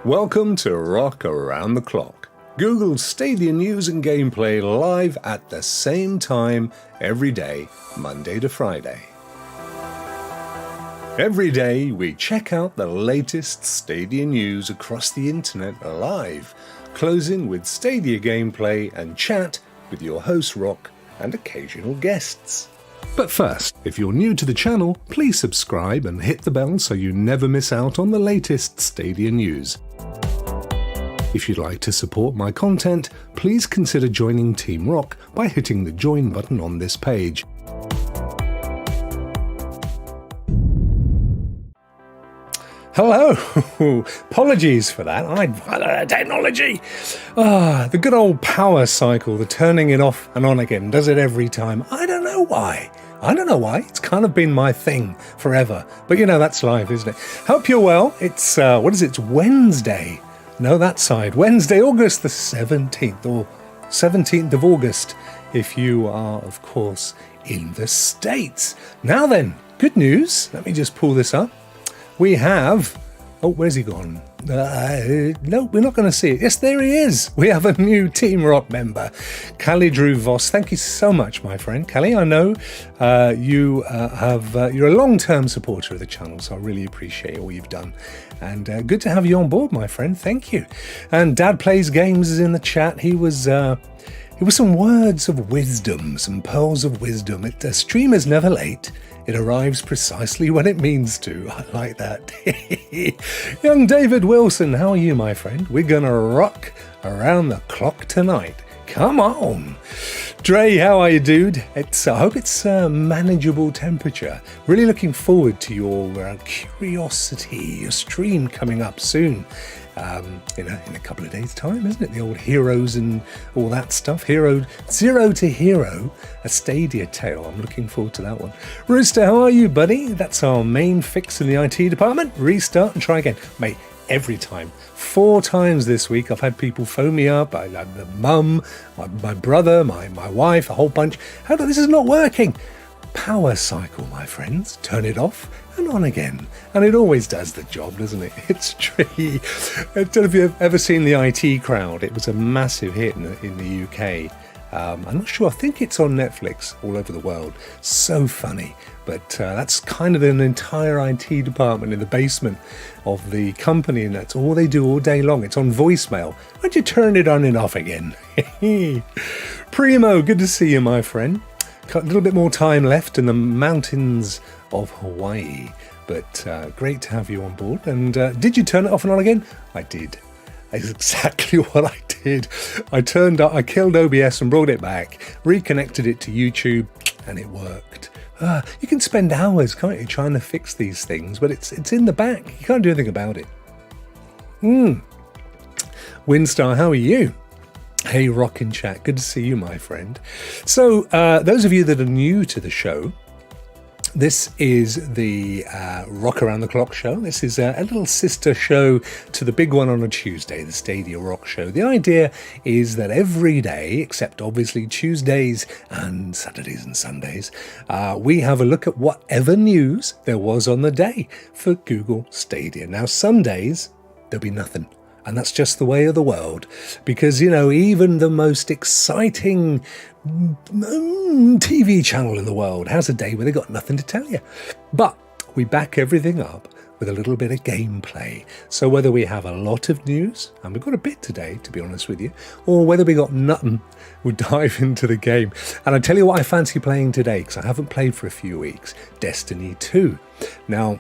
Welcome to Rock Around the Clock. Google Stadia news and gameplay live at the same time every day, Monday to Friday. Every day we check out the latest Stadia news across the internet live, closing with Stadia gameplay and chat with your host Rock and occasional guests. But first, if you're new to the channel, please subscribe and hit the bell so you never miss out on the latest Stadia news. If you'd like to support my content, please consider joining Team Rock by hitting the join button on this page. Hello! Apologies for that. Technology! The good old power cycle, the turning it off and on again, does it every time. I don't know why. It's kind of been my thing forever. But you know, that's life, isn't it? Hope you're well. It's, It's Wednesday. No, that side. Wednesday, August the 17th, or 17th of August, if you are, of course, in the States. Now then, good news. Let me just pull this up. We have... Oh, where's he gone? No, we're not going to see it. Yes, there he is. We have a new Team Rock member, Callie Drew Voss. Thank you so much, my friend. Callie, I know you're a long-term supporter of the channel, so I really appreciate all you've done. And good to have you on board, my friend. Thank you. And Dad Plays Games is in the chat. He was some words of wisdom, some pearls of wisdom. A stream is never late. It arrives precisely when it means to. I like that. Young David Wilson, how are you, my friend? We're going to rock around the clock tonight. Come on. Dre, how are you, dude? I hope it's a manageable temperature. Really looking forward to your curiosity, your stream coming up soon. In a couple of days' time, isn't it? The old heroes and all that stuff. Zero to Hero, a Stadia tale. I'm looking forward to that one. Rooster, how are you, buddy? That's our main fix in the IT department. Restart and try again. Mate, every time. 4 times this week I've had people phone me up. I had the mum, my brother, my wife, a whole bunch. This is not working. Power cycle, my friends. Turn it off and on again. And it always does the job, doesn't it? It's true. I don't know if you've ever seen the IT Crowd. It was a massive hit in the UK. I'm not sure. I think it's on Netflix all over the world. So funny. But that's kind of an entire IT department in the basement of the company, and that's all they do all day long. It's on voicemail. Why'd you turn it on and off again? Primo, good to see you, my friend. Got a little bit more time left in the mountains of Hawaii, but great to have you on board. And did you turn it off and on again? I did. That's exactly what I did. I killed OBS and brought it back, reconnected it to YouTube, and it worked. You can spend hours, can't you, trying to fix these things, but it's in the back. You can't do anything about it. Winstar, how are you? Hey, Rock in chat. Good to see you, my friend. So, those of you that are new to the show, this is the Rock Around the Clock show. This is a little sister show to the big one on a Tuesday, the Stadia Rokk Show. The idea is that every day, except obviously Tuesdays and Saturdays and Sundays, we have a look at whatever news there was on the day for Google Stadia. Now, some days, there'll be nothing. And that's just the way of the world, because, you know, even the most exciting TV channel in the world has a day where they got nothing to tell you. But we back everything up with a little bit of gameplay. So whether we have a lot of news, and we've got a bit today, to be honest with you, or whether we got nothing, we'll dive into the game. And I tell you what I fancy playing today, because I haven't played for a few weeks, Destiny 2. Now,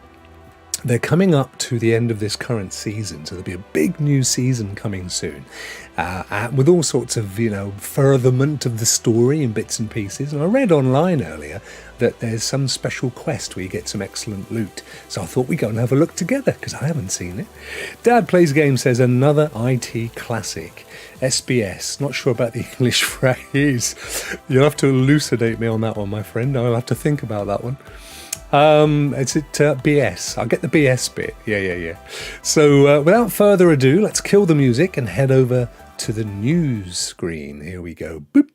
they're coming up to the end of this current season, so there'll be a big new season coming soon, with all sorts of, furtherment of the story in bits and pieces. And I read online earlier that there's some special quest where you get some excellent loot. So I thought we'd go and have a look together, because I haven't seen it. Dad Plays Games says another IT classic. SBS, not sure about the English phrase. You'll have to elucidate me on that one, my friend. I'll have to think about that one. It's BS. I'll get the BS bit. Yeah. So without further ado, let's kill the music and head over to the news screen. Here we go. Boop.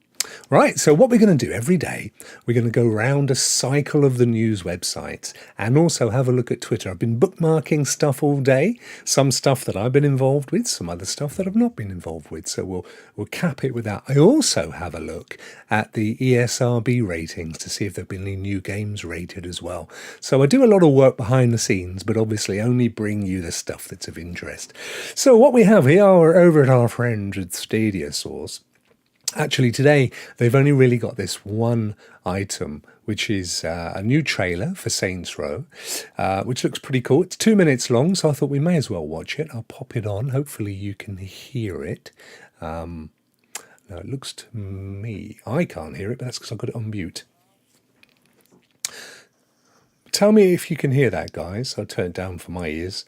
Right, so what we're going to do every day, we're going to go round a cycle of the news websites and also have a look at Twitter. I've been bookmarking stuff all day, some stuff that I've been involved with, some other stuff that I've not been involved with. So we'll cap it with that. I also have a look at the ESRB ratings to see if there have been any new games rated as well. So I do a lot of work behind the scenes, but obviously only bring you the stuff that's of interest. So what we have here are over at our friends at Stadia Source. Actually, today, they've only really got this one item, which is a new trailer for Saints Row, which looks pretty cool. It's 2 minutes long, so I thought we may as well watch it. I'll pop it on. Hopefully you can hear it. Now, it looks to me, I can't hear it, but that's because I've got it on mute. Tell me if you can hear that, guys. I'll turn it down for my ears.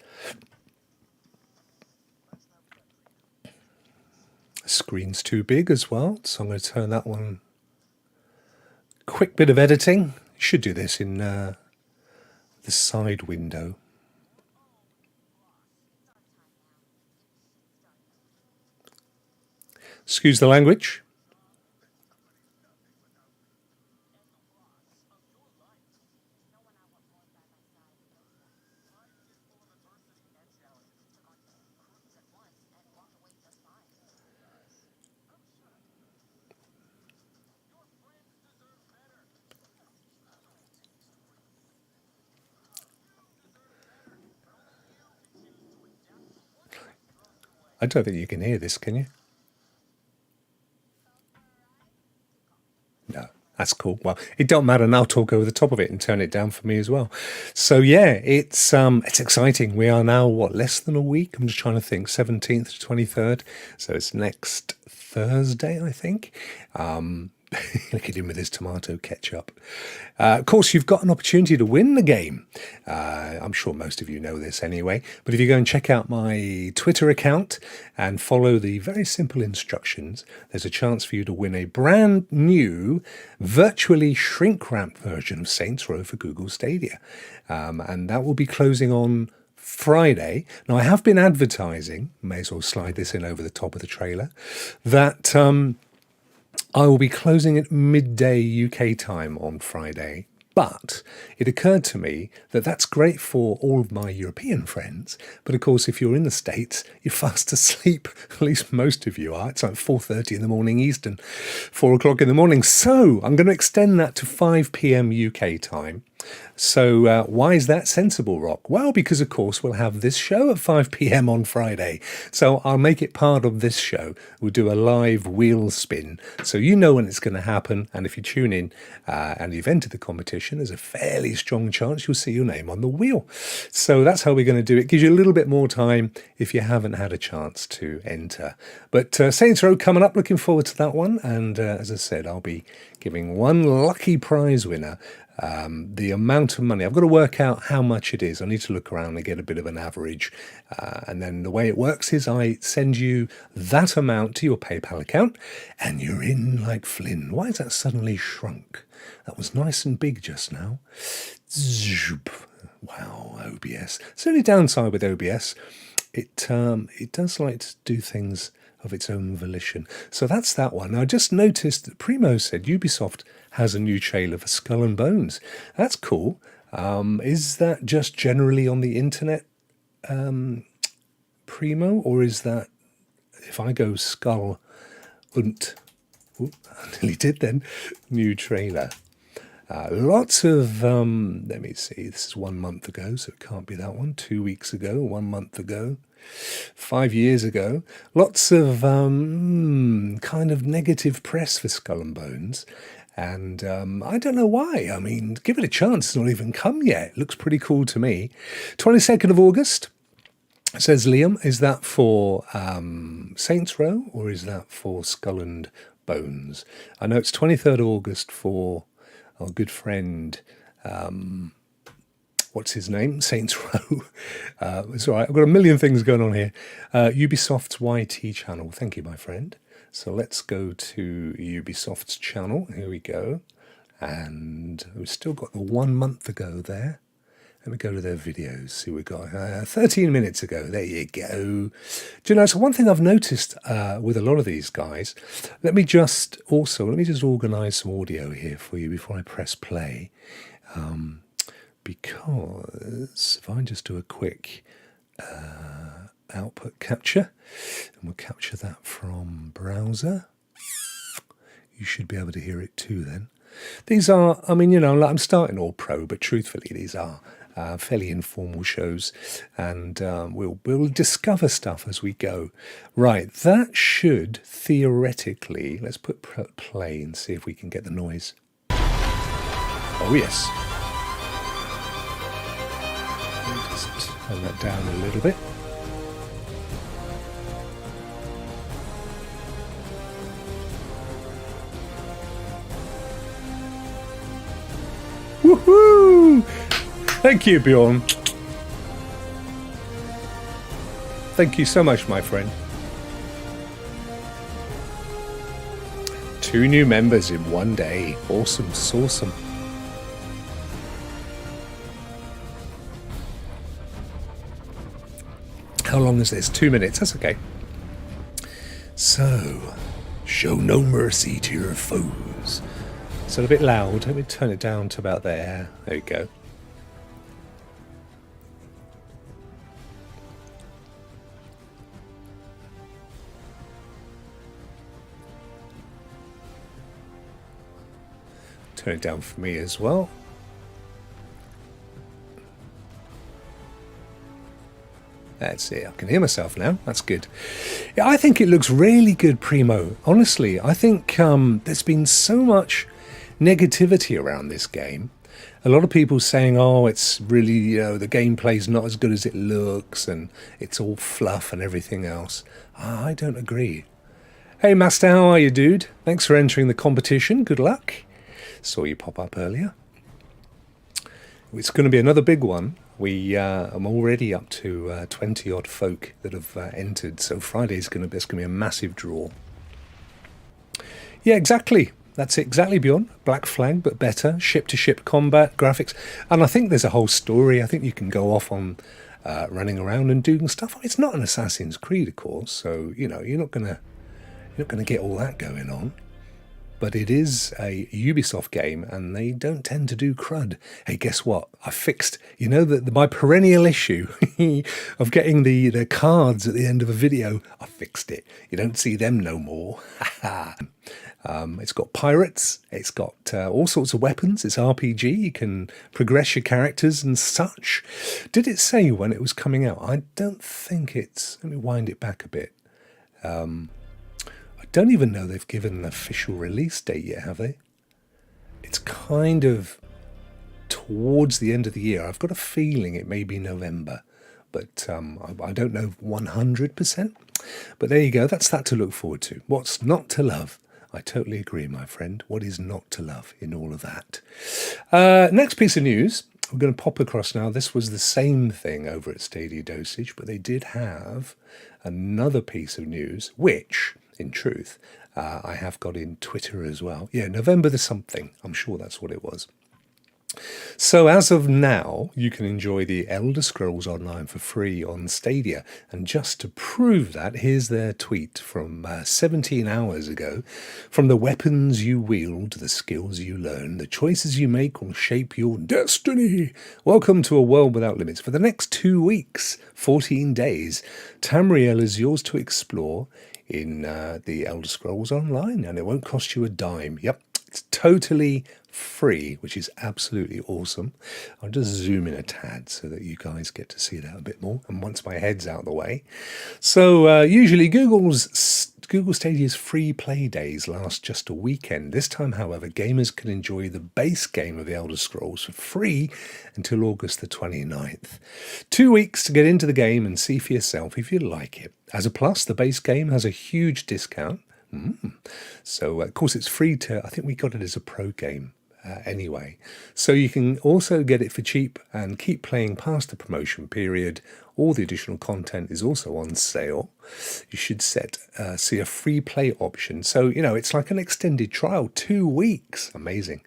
Screen's too big as well, so I'm going to turn that one. Quick bit of editing. Should do this in the side window. Excuse the language. I don't think you can hear this, can you? No, that's cool. Well, it don't matter, and I'll talk over the top of it and turn it down for me as well. So yeah, it's exciting. We are now, what, less than a week? I'm just trying to think, 17th to 23rd. So it's next Thursday, I think. Look at him with his tomato ketchup. Of course, you've got an opportunity to win the game. I'm sure most of you know this anyway, but if you go and check out my Twitter account and follow the very simple instructions, there's a chance for you to win a brand new, virtually shrink-wrapped version of Saints Row for Google Stadia. And that will be closing on Friday. Now, I have been advertising, may as well slide this in over the top of the trailer, that I will be closing at midday UK time on Friday, but it occurred to me that that's great for all of my European friends, but of course if you're in the States, you're fast asleep, at least most of you are. It's like 4:30 in the morning Eastern, 4 o'clock in the morning, so I'm going to extend that to 5 p.m. UK time. So why is that sensible, Rock? Well, because of course we'll have this show at 5 p.m. on Friday. So I'll make it part of this show. We'll do a live wheel spin. So you know when it's going to happen. And if you tune in and you've entered the competition, there's a fairly strong chance you'll see your name on the wheel. So that's how we're going to do it. Gives you a little bit more time if you haven't had a chance to enter. But Saints Row coming up, looking forward to that one. And as I said, I'll be giving one lucky prize winner the amount of money. I've got to work out how much it is. I need to look around and get a bit of an average. And then the way it works is I send you that amount to your PayPal account and you're in like Flynn. Why has that suddenly shrunk? That was nice and big just now. Zoop. Wow, OBS. It's the only downside with OBS. It does like to do things of its own volition. So that's that one. Now, I just noticed that Primo said Ubisoft has a new trailer for Skull and Bones. That's cool. Is that just generally on the internet, Primo, or is that if I go Skull und, I nearly did then, new trailer. Lots of, let me see, this is 1 month ago, so it can't be that one. 2 weeks ago, 1 month ago, 5 years ago. Lots of kind of negative press for Skull and Bones. And I don't know why. I mean, give it a chance. It's not even come yet. It looks pretty cool to me. 22nd of August, says Liam. Is that for Saints Row or is that for Skull and Bones? I know it's 23rd of August for our good friend, what's his name? Saints Row. It's all right. I've got a million things going on here. Ubisoft's YT channel. Thank you, my friend. So let's go to Ubisoft's channel. Here we go. And we've still got the 1 month ago there. Let me go to their videos, see what we got. 13 minutes ago, there you go. Do you know, so one thing I've noticed with a lot of these guys, let me just organise some audio here for you before I press play. Because if I just do a quick output capture, and we'll capture that from browser, you should be able to hear it too then. These are, I mean, you know, I'm starting all pro, but truthfully, these are fairly informal shows, and we'll discover stuff as we go. Right, that should theoretically, let's put play and see if we can get the noise. Oh yes. Just turn that down a little bit. Woohoo! Thank you, Bjorn. Thank you so much, my friend. 2 new members in one day. Awesome, awesome. How long is this? 2 minutes. That's okay. So, show no mercy to your foes. It's a bit loud. Let me turn it down to about there. There we go. Turn it down for me as well. That's it. I can hear myself now. That's good. Yeah, I think it looks really good, Primo. Honestly, I think there's been so much negativity around this game. A lot of people saying, oh, it's really, you know, the gameplay's not as good as it looks and it's all fluff and everything else. I don't agree. Hey, Master, how are you, dude? Thanks for entering the competition. Good luck. Saw you pop up earlier. It's going to be another big one. I'm already up to 20 odd folk that have entered, so Friday's going to be a massive draw. Yeah, exactly. That's it, exactly, Bjorn. Black Flag, but better. Ship-to-ship combat, graphics. And I think there's a whole story. I think you can go off on running around and doing stuff. It's not an Assassin's Creed, of course, so, you know, you're not going to get all that going on. But it is a Ubisoft game, and they don't tend to do crud. Hey, guess what? I fixed, you know, my perennial issue of getting the cards at the end of a video. I fixed it. You don't see them no more. It's got pirates. It's got all sorts of weapons. It's RPG. You can progress your characters and such. Did it say when it was coming out? I don't think it's... Let me wind it back a bit. I don't even know they've given an official release date yet, have they? It's kind of towards the end of the year. I've got a feeling it may be November, but I don't know 100%. But there you go. That's that to look forward to. What's not to love? I totally agree, my friend. What is not to love in all of that? Next piece of news. We're going to pop across now. This was the same thing over at Stadia Dosage, but they did have another piece of news, which... in truth, I have got in Twitter as well. Yeah, November the something. I'm sure that's what it was. So as of now, you can enjoy the Elder Scrolls Online for free on Stadia. And just to prove that, here's their tweet from 17 hours ago. From the weapons you wield, the skills you learn, the choices you make will shape your destiny. Welcome to a world without limits. For the next 2 weeks, 14 days, Tamriel is yours to explore in the Elder Scrolls Online, and it won't cost you a dime. Yep, it's totally free, which is absolutely awesome. I'll just zoom in a tad so that you guys get to see that a bit more, and once my head's out of the way. So usually Google Stadia's free play days last just a weekend. This time, however, gamers can enjoy the base game of the Elder Scrolls for free until August the 29th. 2 weeks to get into the game and see for yourself if you like it. As a plus, the base game has a huge discount. So, of course, it's free to... I think we got it as a pro game anyway. So you can also get it for cheap and keep playing past the promotion period. All the additional content is also on sale. You should see a free play option. So, you know, it's like an extended trial. 2 weeks. Amazing.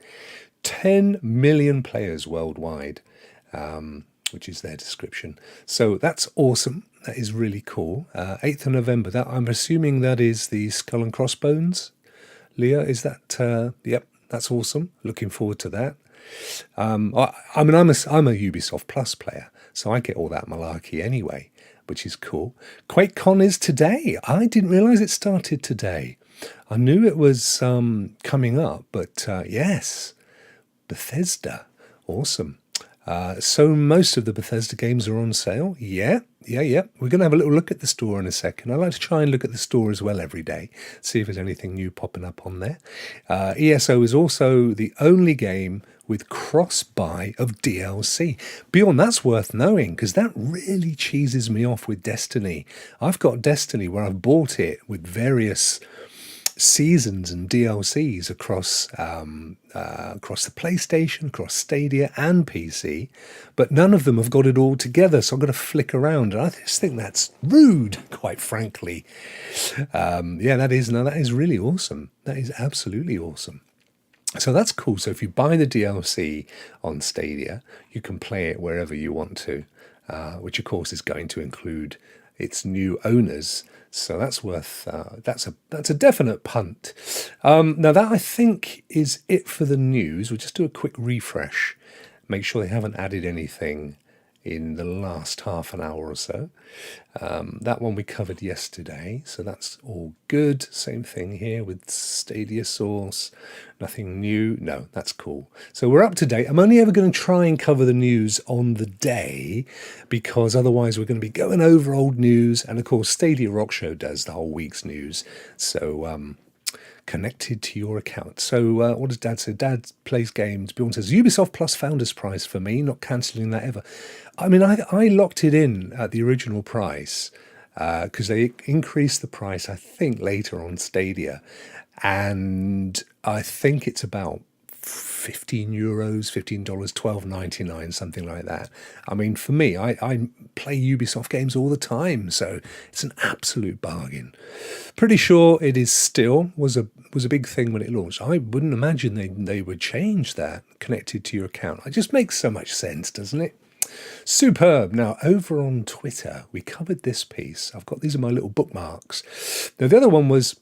10 million players worldwide. which is their description. So that's awesome. That is really cool. 8th of November. That I'm assuming that is the Skull and Crossbones. Leah, is that? Yep, that's awesome. Looking forward to that. I mean, I'm a Ubisoft Plus player, so I get all that malarkey anyway, which is cool. QuakeCon is today. I didn't realise it started today. I knew it was coming up, but yes, Bethesda, awesome. So most of the Bethesda games are on sale. Yeah. We're going to have a little look at the store in a second. I like to try and look at the store as well every day, see if there's anything new popping up on there. ESO is also the only game with cross-buy of DLC. Beyond that's worth knowing, because that really cheeses me off with Destiny. I've got Destiny where I've bought it with various seasons and DLCs across the PlayStation, across Stadia and PC, but none of them have got it all together, so I've got to flick around, and I just think that's rude, quite frankly. That is really awesome. That is absolutely awesome. So that's cool. So if you buy the DLC on Stadia, you can play it wherever you want to, which of course is going to include its new owners. So that's worth, that's a definite punt. Now that I think is it for the news. We'll just do a quick refresh, make sure they haven't added anything in the last half an hour or so. That one we covered yesterday, so that's all good. Same thing here with Stadia Source, nothing new. No, that's cool. So we're up to date. I'm only ever going to try and cover the news on the day, because otherwise we're going to be going over old news, and of course Stadia Rokk Show does the whole week's news. So connected to your account. So what does Dad say? Dad plays games. Bjorn says, Ubisoft Plus Founders Price for me, not cancelling that ever. I mean, I locked it in at the original price because they increased the price, I think, later on Stadia. And I think it's about €15, $15, $12.99, something like that. I mean, for me, I play Ubisoft games all the time, so it's an absolute bargain. Pretty sure it is still was a big thing when it launched. I wouldn't imagine they would change that connected to your account. It just makes so much sense, doesn't it? Superb. Now, over on Twitter, we covered this piece. I've got these are my little bookmarks. Now, the other one was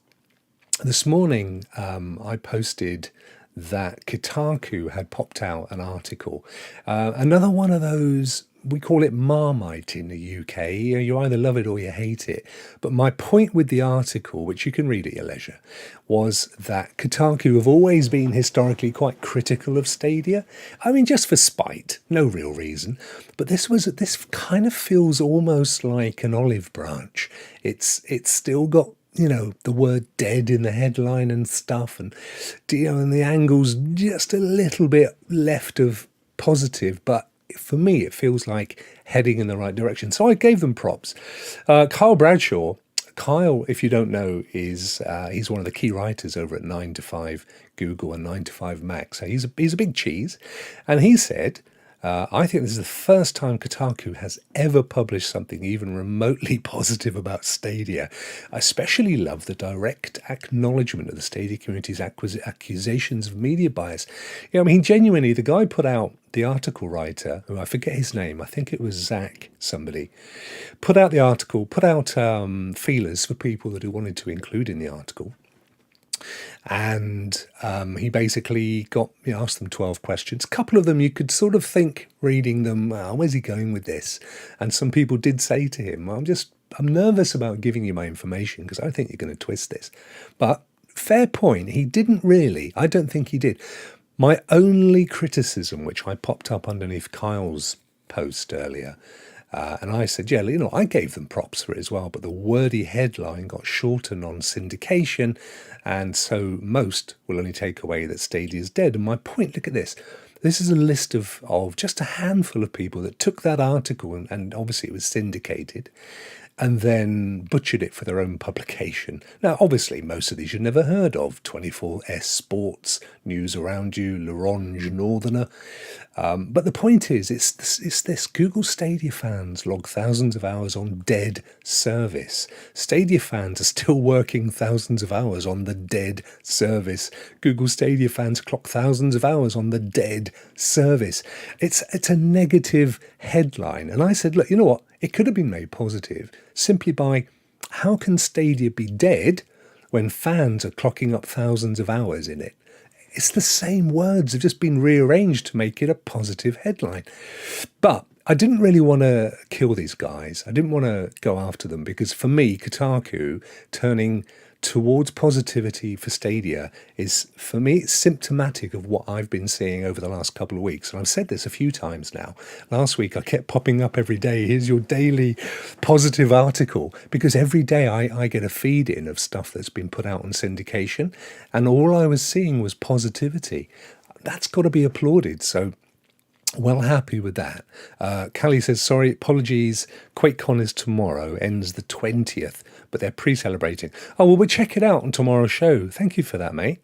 this morning. I posted that Kotaku had popped out an article. Another one of those, we call it Marmite in the UK. You either love it or you hate it. But my point with the article, which you can read at your leisure, was that Kotaku have always been historically quite critical of Stadia. I mean, just for spite, no real reason. But this kind of feels almost like an olive branch. It's still got, you know, the word dead in the headline and stuff, and and the angle's just a little bit left of positive, but for me it feels like heading in the right direction. So I gave them props. Kyle Bradshaw, if you don't know, is he's one of the key writers over at 9 to 5 Google and 9 to 5 Mac. So he's a big cheese, and he said, I think this is the first time Kotaku has ever published something even remotely positive about Stadia. I especially love the direct acknowledgement of the Stadia community's accusations of media bias. I mean, genuinely, the guy put out, the article writer, who I forget his name, I think it was Zach somebody, put out the article, put out feelers for people that he wanted to include in the article. And he basically asked them 12 questions. A couple of them you could sort of think, reading them, where's he going with this? And some people did say to him, I'm nervous about giving you my information because I think you're going to twist this. But fair point, he didn't really. I don't think he did. My only criticism, which I popped up underneath Kyle's post earlier, and I said, I gave them props for it as well, but the wordy headline got shortened on syndication, and so most will only take away that Stadia is dead. And my point, look at this. This is a list of just a handful of people that took that article, and obviously it was syndicated, and then butchered it for their own publication. Now, obviously, most of these you've never heard of. 24S Sports, News Around You, L'Orange Northerner. But the point is, it's this. Google Stadia fans log thousands of hours on dead service. Stadia fans are still working thousands of hours on the dead service. Google Stadia fans clock thousands of hours on the dead service. It's a negative headline. And I said, look, you know what? It could have been made positive simply by, how can Stadia be dead when fans are clocking up thousands of hours in it? It's the same words have just been rearranged to make it a positive headline. But I didn't really want to kill these guys. I didn't want to go after them because for me, Kotaku turning towards positivity for Stadia is, for me, it's symptomatic of what I've been seeing over the last couple of weeks. And I've said this a few times now. Last week, I kept popping up every day. Here's your daily positive article, because every day I get a feed in of stuff that's been put out on syndication. And all I was seeing was positivity. That's got to be applauded. So, well happy with that. Callie says, sorry, apologies. QuakeCon is tomorrow, ends the 20th, but they're pre-celebrating. Oh, well, we'll check it out on tomorrow's show. Thank you for that, mate.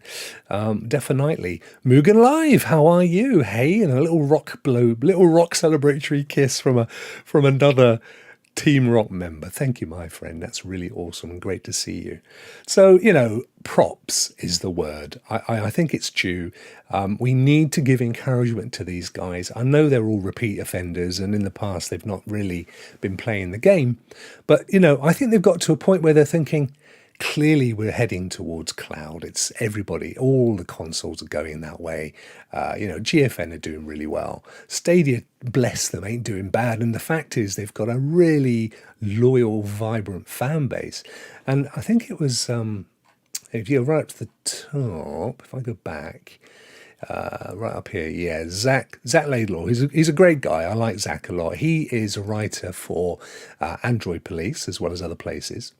Definitely. Mugen Live, how are you? Hey, and a little rock celebratory kiss from another Team Rock member. Thank you, my friend. That's really awesome and great to see you. So, props is the word. I think it's due. We need to give encouragement to these guys. I know they're all repeat offenders, and in the past they've not really been playing the game. But, I think they've got to a point where they're thinking, clearly we're heading towards cloud. It's everybody, all the consoles are going that way. GFN are doing really well. Stadia, bless them, ain't doing bad. And the fact is they've got a really loyal, vibrant fan base. And I think it was, if you go right up to the top, if I go back, right up here, yeah, Zach Laidlaw. He's a great guy. I like Zach a lot. He is a writer for Android Police as well as other places.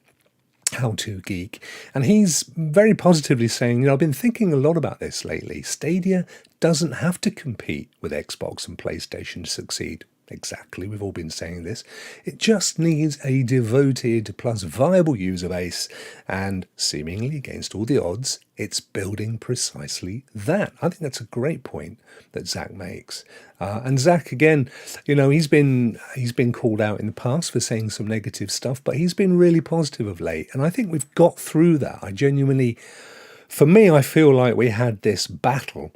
How to Geek, and he's very positively saying, I've been thinking a lot about this lately. Stadia doesn't have to compete with Xbox and PlayStation to succeed. Exactly, we've all been saying this. It just needs a devoted plus viable user base, and seemingly against all the odds, it's building precisely that. I think that's a great point that Zach makes. And Zach, again, he's been called out in the past for saying some negative stuff, but he's been really positive of late, and I think we've got through that. For me, I feel like we had this battle,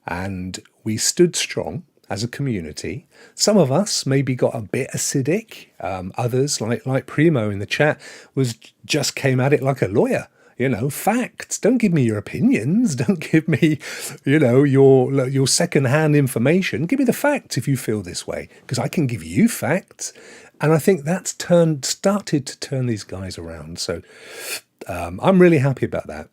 and we stood strong as a community. Some of us maybe got a bit acidic. Others, like Primo in the chat, just came at it like a lawyer. Facts. Don't give me your opinions. Don't give me, your second-hand information. Give me the facts if you feel this way, because I can give you facts. And I think that's started to turn these guys around. So I'm really happy about that.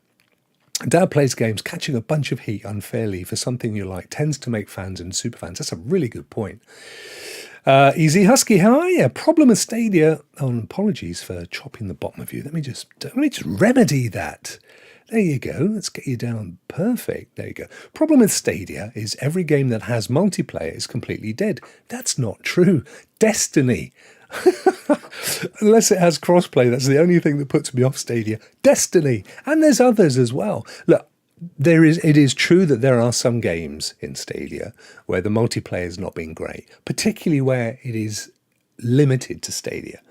Dad plays games. Catching a bunch of heat unfairly for something you like tends to make fans and superfans. That's a really good point. Easy Husky, how are you? Problem with Stadia. Oh, and apologies for chopping the bottom of you. Let me just remedy that. There you go. Let's get you down. Perfect. There you go. Problem with Stadia is every game that has multiplayer is completely dead. That's not true. Destiny. Unless it has crossplay, that's the only thing that puts me off Stadia. Destiny, and there's others as well. Look, it is true that there are some games in Stadia where the multiplayer has not been great, particularly where it is limited to Stadia.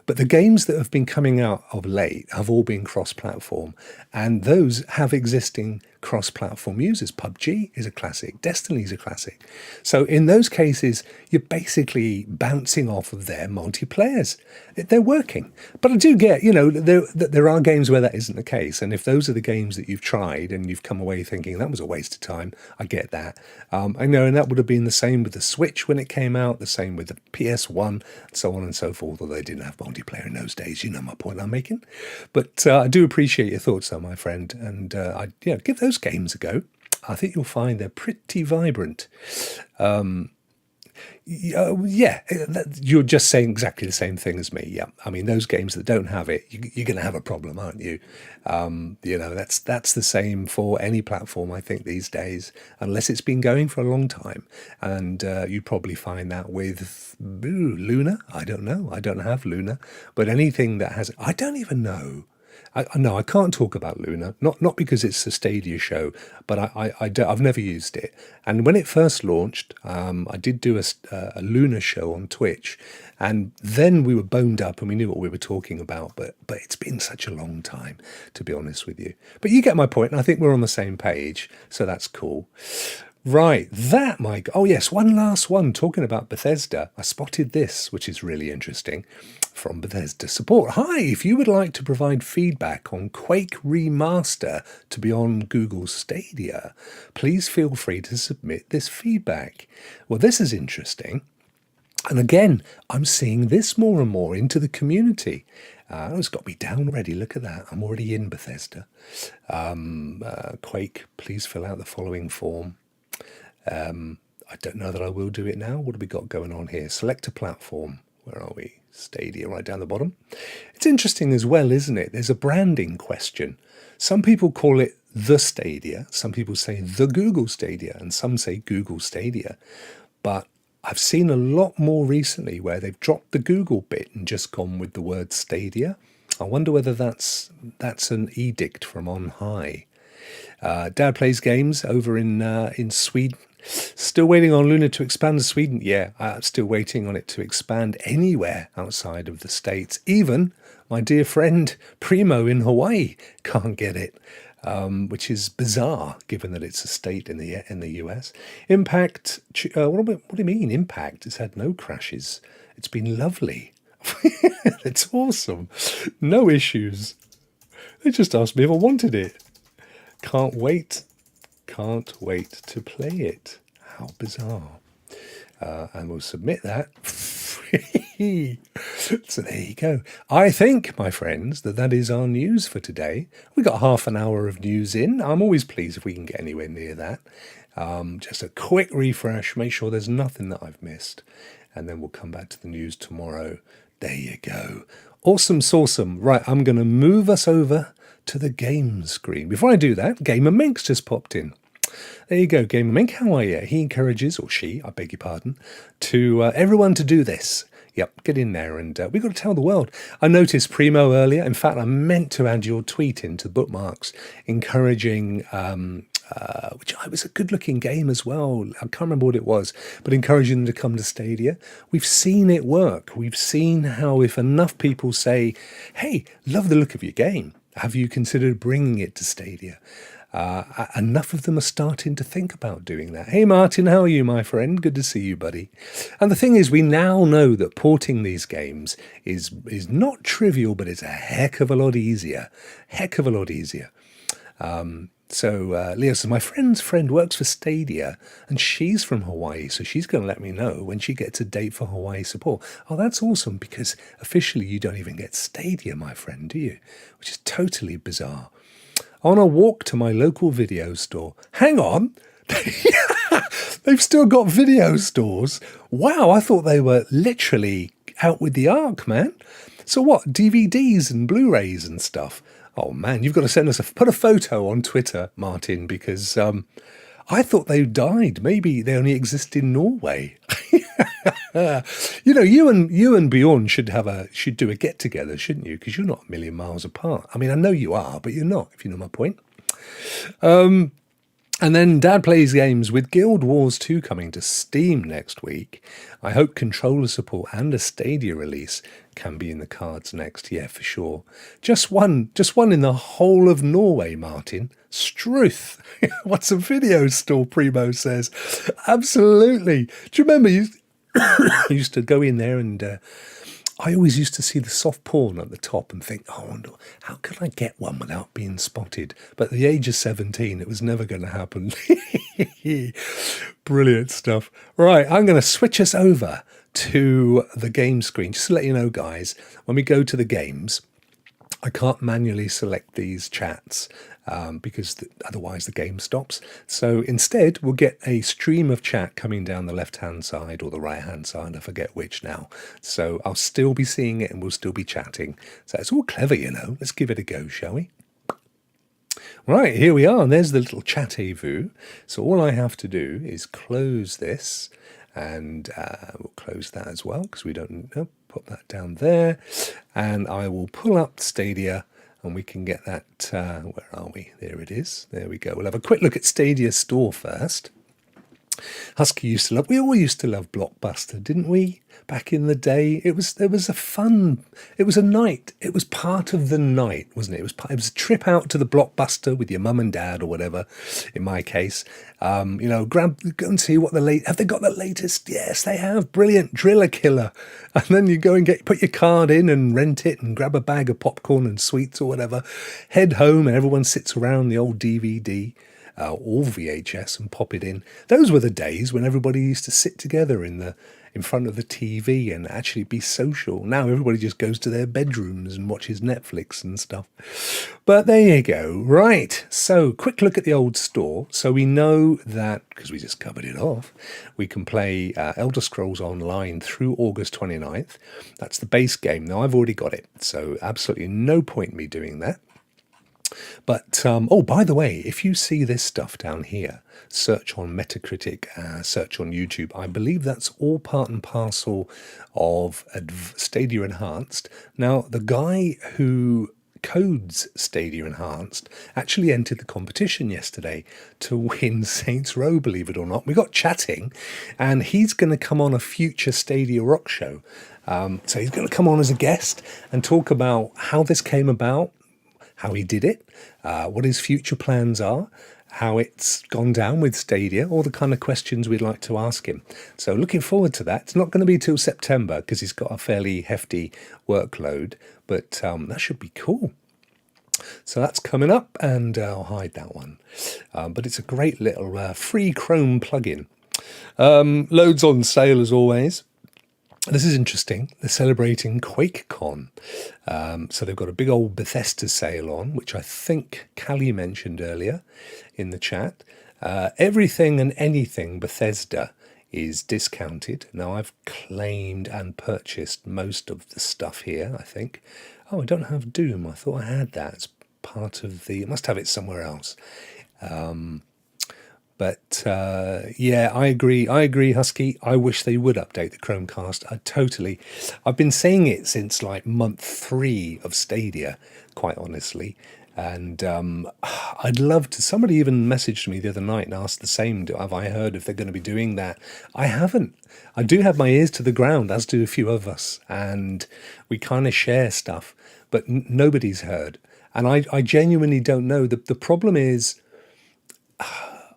But the games that have been coming out of late have all been cross-platform, and those have existing cross-platform users. PUBG is a classic. Destiny is a classic. So in those cases, you're basically bouncing off of their multiplayers. They're working. But I do get, there are games where that isn't the case. And if those are the games that you've tried and you've come away thinking that was a waste of time, I get that. I know, and that would have been the same with the Switch when it came out, the same with the PS1, so on and so forth, although they didn't have multiplayer in those days. You know my point I'm making. But I do appreciate your thoughts, though, my friend. And give those games a go. I think you'll find they're pretty vibrant. Yeah, you're just saying exactly the same thing as me. Yeah, I mean, those games that don't have it, you're going to have a problem, aren't you? That's the same for any platform, I think, these days, unless it's been going for a long time. And you'd probably find that with Luna. I don't know. I don't have Luna, but anything that has, I don't even know. No, I can't talk about Luna, not because it's a Stadia show, but I've never used it. And when it first launched, I did do a Luna show on Twitch, and then we were boned up and we knew what we were talking about. But it's been such a long time, to be honest with you. But you get my point, and I think we're on the same page, so that's cool. Right, that, Mike. Oh, yes, one last one. Talking about Bethesda, I spotted this, which is really interesting, from Bethesda support. Hi, if you would like to provide feedback on Quake Remaster to be on Google Stadia, please feel free to submit this feedback. Well, this is interesting. And again, I'm seeing this more and more into the community. It's got me down already. Look at that. I'm already in Bethesda. Quake, please fill out the following form. I don't know that I will do it now. What have we got going on here? Select a platform. Where are we? Stadia, right down the bottom. It's interesting as well, isn't it? There's a branding question. Some people call it the Stadia. Some people say the Google Stadia, and some say Google Stadia. But I've seen a lot more recently where they've dropped the Google bit and just gone with the word Stadia. I wonder whether that's an edict from on high. Dad plays games over in Sweden. Still waiting on Luna to expand to Sweden. Yeah, still waiting on it to expand anywhere outside of the States. Even my dear friend Primo in Hawaii can't get it, which is bizarre given that it's a state in the US. Impact. What do you mean Impact? It's had no crashes. It's been lovely. It's awesome. No issues. They just asked me if I wanted it. Can't wait to play it. How bizarre. And we'll submit that. So there you go. I think, my friends, that is our news for today. We got half an hour of news in. I'm always pleased if we can get anywhere near that. Just a quick refresh, make sure there's nothing that I've missed, and then we'll come back to the news tomorrow. There you go. Awesome sawsome. Right, I'm going to move us over to the game screen. Before I do that, Gamer Mink's just popped in. There you go, Gamer Mink. How are you? He encourages, or she, I beg your pardon, to everyone to do this. Yep, get in there, and we've got to tell the world. I noticed Primo earlier. In fact, I meant to add your tweet into the bookmarks, encouraging, which was a good-looking game as well. I can't remember what it was, but encouraging them to come to Stadia. We've seen it work. We've seen how if enough people say, hey, love the look of your game, have you considered bringing it to Stadia? Enough of them are starting to think about doing that. Hey Martin, how are you, my friend? Good to see you, buddy. And the thing is, we now know that porting these games is not trivial, but it's a heck of a lot easier. Heck of a lot easier. So Leo says, my friend's friend works for Stadia and she's from Hawaii, so she's going to let me know when she gets a date for Hawaii support. Oh, that's awesome, because officially you don't even get Stadia, my friend, do you? Which is totally bizarre. On a walk to my local video store. Hang on. They've still got video stores. Wow, I thought they were literally out with the ark, man. So what, DVDs and Blu-rays and stuff? Oh man, you've got to send us put a photo on Twitter, Martin, because I thought they died. Maybe they only exist in Norway. You know, you and Bjorn should do a get together, shouldn't you? Because you're not a million miles apart. I mean, I know you are, but you're not, if you know my point. And then Dad plays games with Guild Wars 2 coming to Steam next week. I hope controller support and a Stadia release can be in the cards next. Yeah, for sure. Just one in the whole of Norway, Martin. Struth. What's a video store, Primo says. Absolutely. Do you remember you used to go in there and I always used to see the soft porn at the top and think, oh, I wonder, how can I get one without being spotted? But at the age of 17, it was never going to happen. Brilliant stuff. Right, I'm going to switch us over to the game screen. Just to let you know, guys, when we go to the games, I can't manually select these chats because otherwise the game stops. So instead, we'll get a stream of chat coming down the left-hand side or the right-hand side, I forget which now. So I'll still be seeing it and we'll still be chatting. So it's all clever, you know. Let's give it a go, shall we? Right, here we are. There's the little chat-a-vu. So all I have to do is close this, and we'll close that as well because we don't know. Put that down there, and I will pull up Stadia, and we can get that. Where are we? There it is. There we go. We'll have a quick look at Stadia Store first. Husky used to love. We all used to love Blockbuster, didn't we? Back in the day, there was a fun. It was a night. It was part of the night, wasn't it? It was a trip out to the Blockbuster with your mum and dad or whatever. In my case, go and see what have they got the latest? Yes, they have. Brilliant Driller Killer, and then you go and put your card in and rent it and grab a bag of popcorn and sweets or whatever. Head home and everyone sits around the old DVD. Or VHS and pop it in. Those were the days when everybody used to sit together in front of the TV and actually be social. Now everybody just goes to their bedrooms and watches Netflix and stuff. But there you go. Right, so quick look at the old store. So we know that, because we just covered it off, we can play Elder Scrolls Online through August 29th. That's the base game. Now I've already got it, so absolutely no point in me doing that. But, by the way, if you see this stuff down here, search on Metacritic, search on YouTube, I believe that's all part and parcel of Stadia Enhanced. Now, the guy who codes Stadia Enhanced actually entered the competition yesterday to win Saints Row, believe it or not. We got chatting, and he's going to come on a future Stadia Rokk Show. So he's going to come on as a guest and talk about how this came about, how he did it, what his future plans are, how it's gone down with Stadia, all the kind of questions we'd like to ask him. So looking forward to that. It's not going to be till September because he's got a fairly hefty workload, but that should be cool. So that's coming up, and I'll hide that one. But it's a great little free Chrome plugin. Loads on sale as always. This is interesting. They're celebrating QuakeCon. So they've got a big old Bethesda sale on, which I think Callie mentioned earlier in the chat. Everything and anything Bethesda is discounted. Now, I've claimed and purchased most of the stuff here, I think. Oh, I don't have Doom. I thought I had that. It's part of I must have it somewhere else. But I agree, Husky. I wish they would update the Chromecast. I've been saying it since like month 3 of Stadia, quite honestly. And I'd love to. Somebody even messaged me the other night and asked the same. Have I heard if they're going to be doing that? I haven't. I do have my ears to the ground, as do a few of us. And we kind of share stuff, but nobody's heard. And I genuinely don't know. The problem is,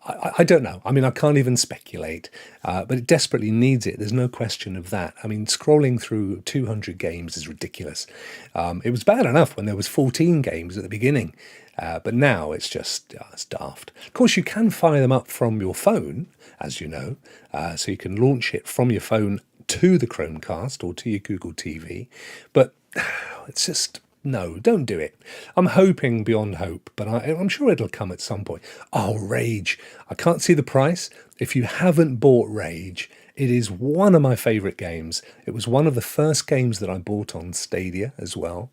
I don't know. I mean, I can't even speculate, but it desperately needs it. There's no question of that. I mean, scrolling through 200 games is ridiculous. It was bad enough when there was 14 games at the beginning, but now it's just it's daft. Of course, you can fire them up from your phone, as you know, so you can launch it from your phone to the Chromecast or to your Google TV, but it's just... No, don't do it. I'm hoping beyond hope, but I'm sure it'll come at some point. Oh, Rage. I can't see the price. If you haven't bought Rage, it is one of my favourite games. It was one of the first games that I bought on Stadia as well.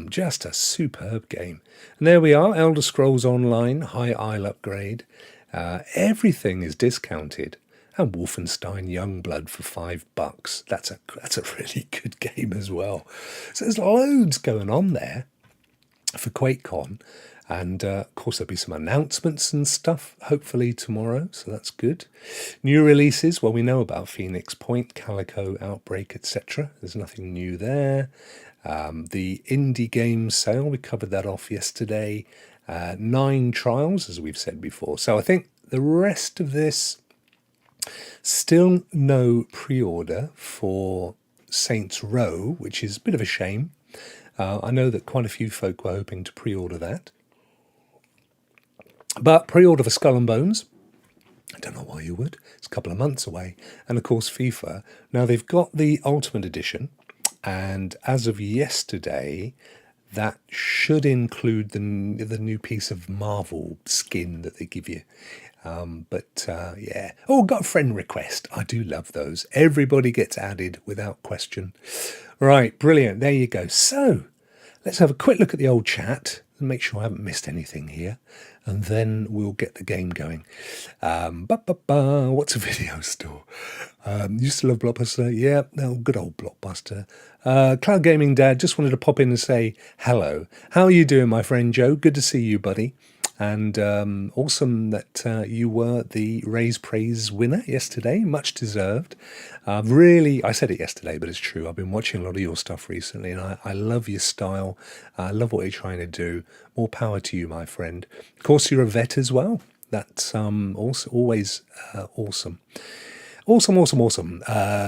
Just a superb game. And there we are, Elder Scrolls Online, High Isle upgrade. Everything is discounted. And Wolfenstein Youngblood for $5. That's a really good game as well. So there's loads going on there for QuakeCon. And of course there'll be some announcements and stuff, hopefully tomorrow. So that's good. New releases, well, we know about Phoenix Point, Calico, Outbreak, etc. There's nothing new there. The indie games sale, we covered that off yesterday. 9 trials, as we've said before. So I think the rest of this... Still no pre-order for Saints Row, which is a bit of a shame. I know that quite a few folk were hoping to pre-order that. But pre-order for Skull and Bones, I don't know why you would. It's a couple of months away. And of course FIFA. Now they've got the Ultimate Edition, and as of yesterday, that should include the new piece of Marvel skin that they give you. Yeah. Oh, got a friend request. I do love those. Everybody gets added without question. Right, brilliant. There you go. So let's have a quick look at the old chat and make sure I haven't missed anything here. And then we'll get the game going. What's a video store? Used to love Blockbuster. Yeah, no, good old Blockbuster. Cloud Gaming Dad, just wanted to pop in and say hello. How are you doing, my friend Joe? Good to see you, buddy. And awesome that you were the Raise Praise winner yesterday. Much deserved. I said it yesterday, but it's true. I've been watching a lot of your stuff recently, and I love your style. I love what you're trying to do. More power to you, my friend. Of course, you're a vet as well. That's also always awesome. Awesome.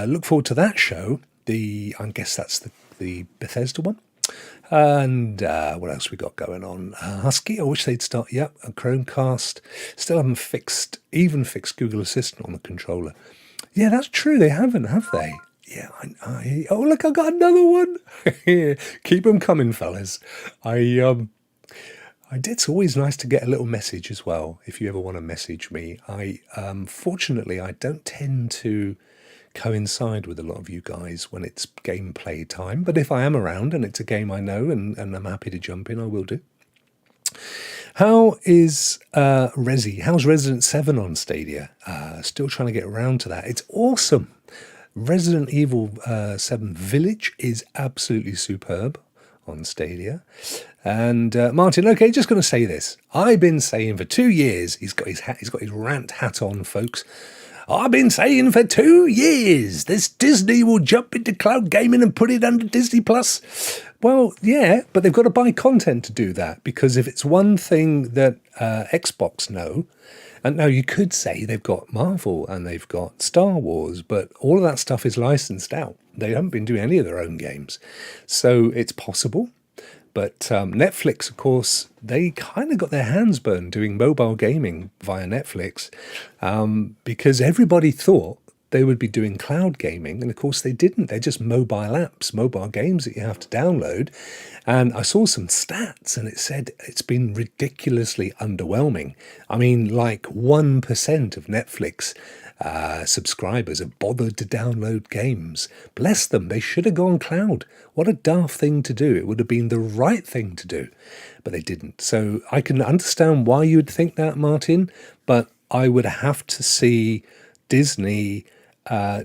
Look forward to that show. I guess that's the Bethesda one. And what else we got going on? Husky, I wish they'd start. Yep, a Chromecast. Still haven't fixed Google Assistant on the controller. Yeah, that's true. They haven't, have they? Yeah. Oh, look, I got another one. Keep them coming, fellas. It's always nice to get a little message as well. If you ever want to message me, fortunately, I don't tend to coincide with a lot of you guys when it's gameplay time, but if I am around and it's a game I know and I'm happy to jump in, I will do. How is Resi? How's Resident 7 on Stadia? Still trying to get around to that. It's awesome. Resident Evil 7 Village is absolutely superb on Stadia. And Martin, okay, just going to say this. I've been saying for 2 years, he's got his rant hat on, folks. I've been saying for 2 years, this Disney will jump into cloud gaming and put it under Disney Plus. Well, yeah, but they've got to buy content to do that, because if it's one thing that Xbox know, and now you could say they've got Marvel and they've got Star Wars, but all of that stuff is licensed out. They haven't been doing any of their own games. So it's possible. But Netflix, of course, they kind of got their hands burned doing mobile gaming via Netflix because everybody thought they would be doing cloud gaming. And of course, they didn't. They're just mobile apps, mobile games that you have to download. And I saw some stats and it said it's been ridiculously underwhelming. I mean, like 1% of Netflix subscribers have bothered to download games. Bless them, they should have gone cloud. What a daft thing to do. It would have been the right thing to do, but they didn't. So I can understand why you would think that, Martin, but I would have to see Disney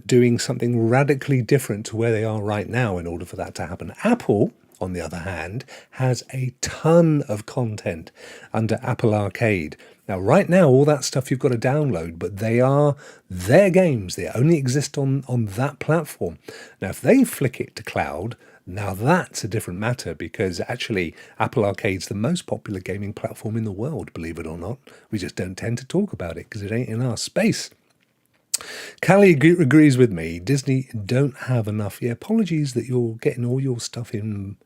doing something radically different to where they are right now in order for that to happen. Apple, on the other hand, has a ton of content under Apple Arcade. Now, right now, all that stuff you've got to download, but they are their games. They only exist on that platform. Now, if they flick it to cloud, now that's a different matter, because actually Apple Arcade's the most popular gaming platform in the world, believe it or not. We just don't tend to talk about it because it ain't in our space. Callie agrees with me. Disney don't have enough. Yeah, apologies that you're getting all your stuff in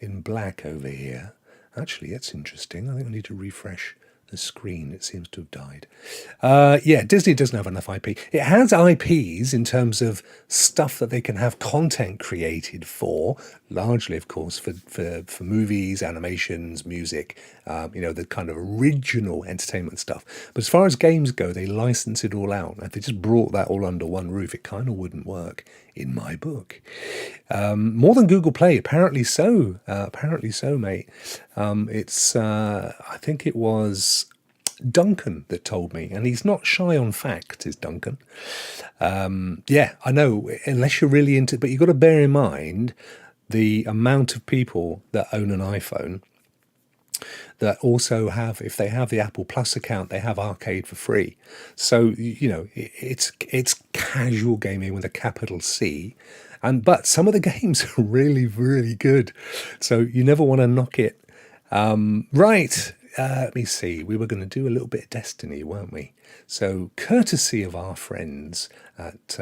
black over here. Actually, that's interesting. I think I need to refresh the screen. It seems to have died. Yeah, Disney doesn't have enough IP. It has IPs in terms of stuff that they can have content created for, largely, of course, for movies, animations, music, the kind of original entertainment stuff. But as far as games go, they license it all out. If they just brought that all under one roof, it kind of wouldn't work, in my book. More than Google Play, apparently so. Mate. I think it was Duncan that told me, and he's not shy on fact, is Duncan. Yeah, I know, unless you're really into it, but you've got to bear in mind the amount of people that own an iPhone that also have, if they have the Apple Plus account, they have Arcade for free. So, it's casual gaming with a capital C. But some of the games are really, really good. So you never want to knock it. Right. Let me see. We were going to do a little bit of Destiny, weren't we? So courtesy of our friends at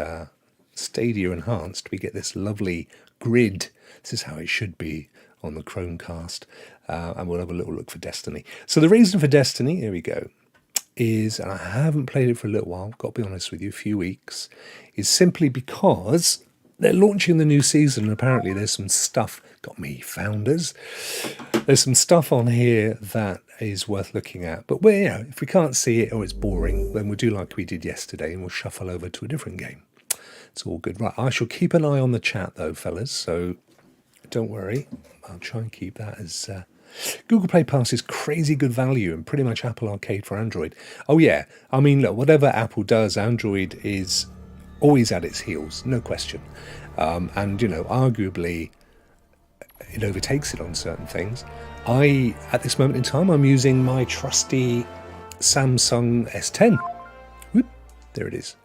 Stadia Enhanced, we get this lovely grid. This is how it should be on the Chromecast. And we'll have a little look for Destiny. So the reason for Destiny, here we go, is, and I haven't played it for a little while, got to be honest with you, a few weeks, is simply because they're launching the new season, and apparently there's some stuff, got me founders, there's some stuff on here that is worth looking at. But if we can't see it or it's boring, then we'll do like we did yesterday and we'll shuffle over to a different game. It's all good. Right, I shall keep an eye on the chat though, fellas, so don't worry. I'll try and keep that as... Google Play Pass is crazy good value and pretty much Apple Arcade for Android. Oh yeah, I mean, look, whatever Apple does, Android is always at its heels, no question. And, arguably, it overtakes it on certain things. At this moment in time, I'm using my trusty Samsung S10. Whoop, there it is.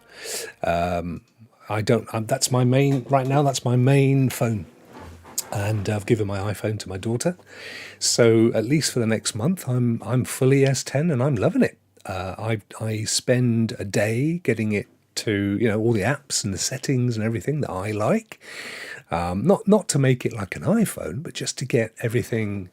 That's my main, right now, that's my main phone. And I've given my iPhone to my daughter. So at least for the next month, I'm fully S10 and I'm loving it. I spend a day getting it to, all the apps and the settings and everything that I like. Not to make it like an iPhone, but just to get everything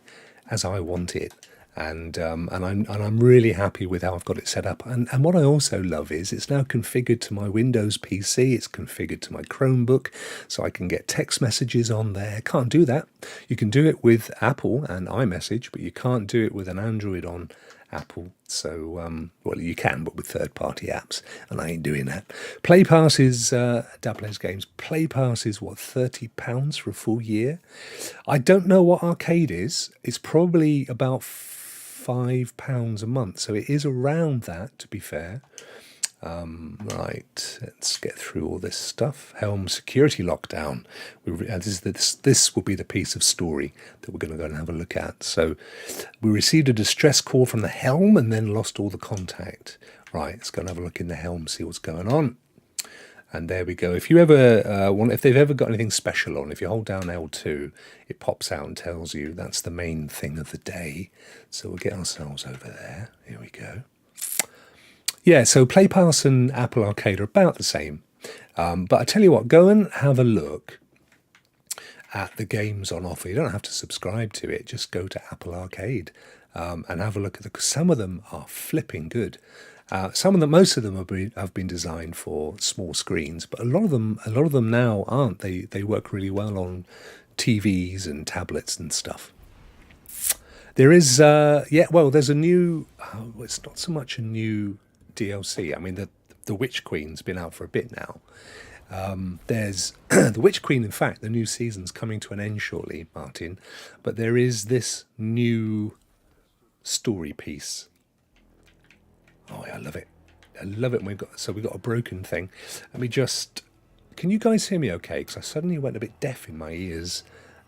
as I want it. And I'm really happy with how I've got it set up. And what I also love is it's now configured to my Windows PC. It's configured to my Chromebook, so I can get text messages on there. Can't do that. You can do it with Apple and iMessage, but you can't do it with an Android on Apple. So, well, you can, but with third-party apps, and I ain't doing that. Play Pass is, Dabblers Games, Play Pass is, what, £30 for a full year? I don't know what Arcade is. It's probably about £5 a month, so it is around that, to be fair. Right, let's get through all this stuff. Helm security lockdown. This will be the piece of story that we're going to go and have a look at. So we received a distress call from the Helm and then lost all the contact. Right, let's go and have a look in the Helm, see what's going on. And there we go. If you ever if they've ever got anything special on, if you hold down L2, it pops out and tells you that's the main thing of the day. So we'll get ourselves over there. Here we go. Yeah, so Play Pass and Apple Arcade are about the same. But I tell you what, go and have a look at the games on offer. You don't have to subscribe to it. Just go to Apple Arcade and have a look at some of them are flipping good. Most of them have been designed for small screens, but a lot of them now aren't. They work really well on TVs and tablets and stuff. There is, there's a new. It's not so much a new DLC. I mean, the Witch Queen's been out for a bit now. There's the Witch Queen. In fact, the new season's coming to an end shortly, Martin. But there is this new story piece. Oh, I love it. I love it. We've got a broken thing. Let me just... Can you guys hear me okay? Because I suddenly went a bit deaf in my ears.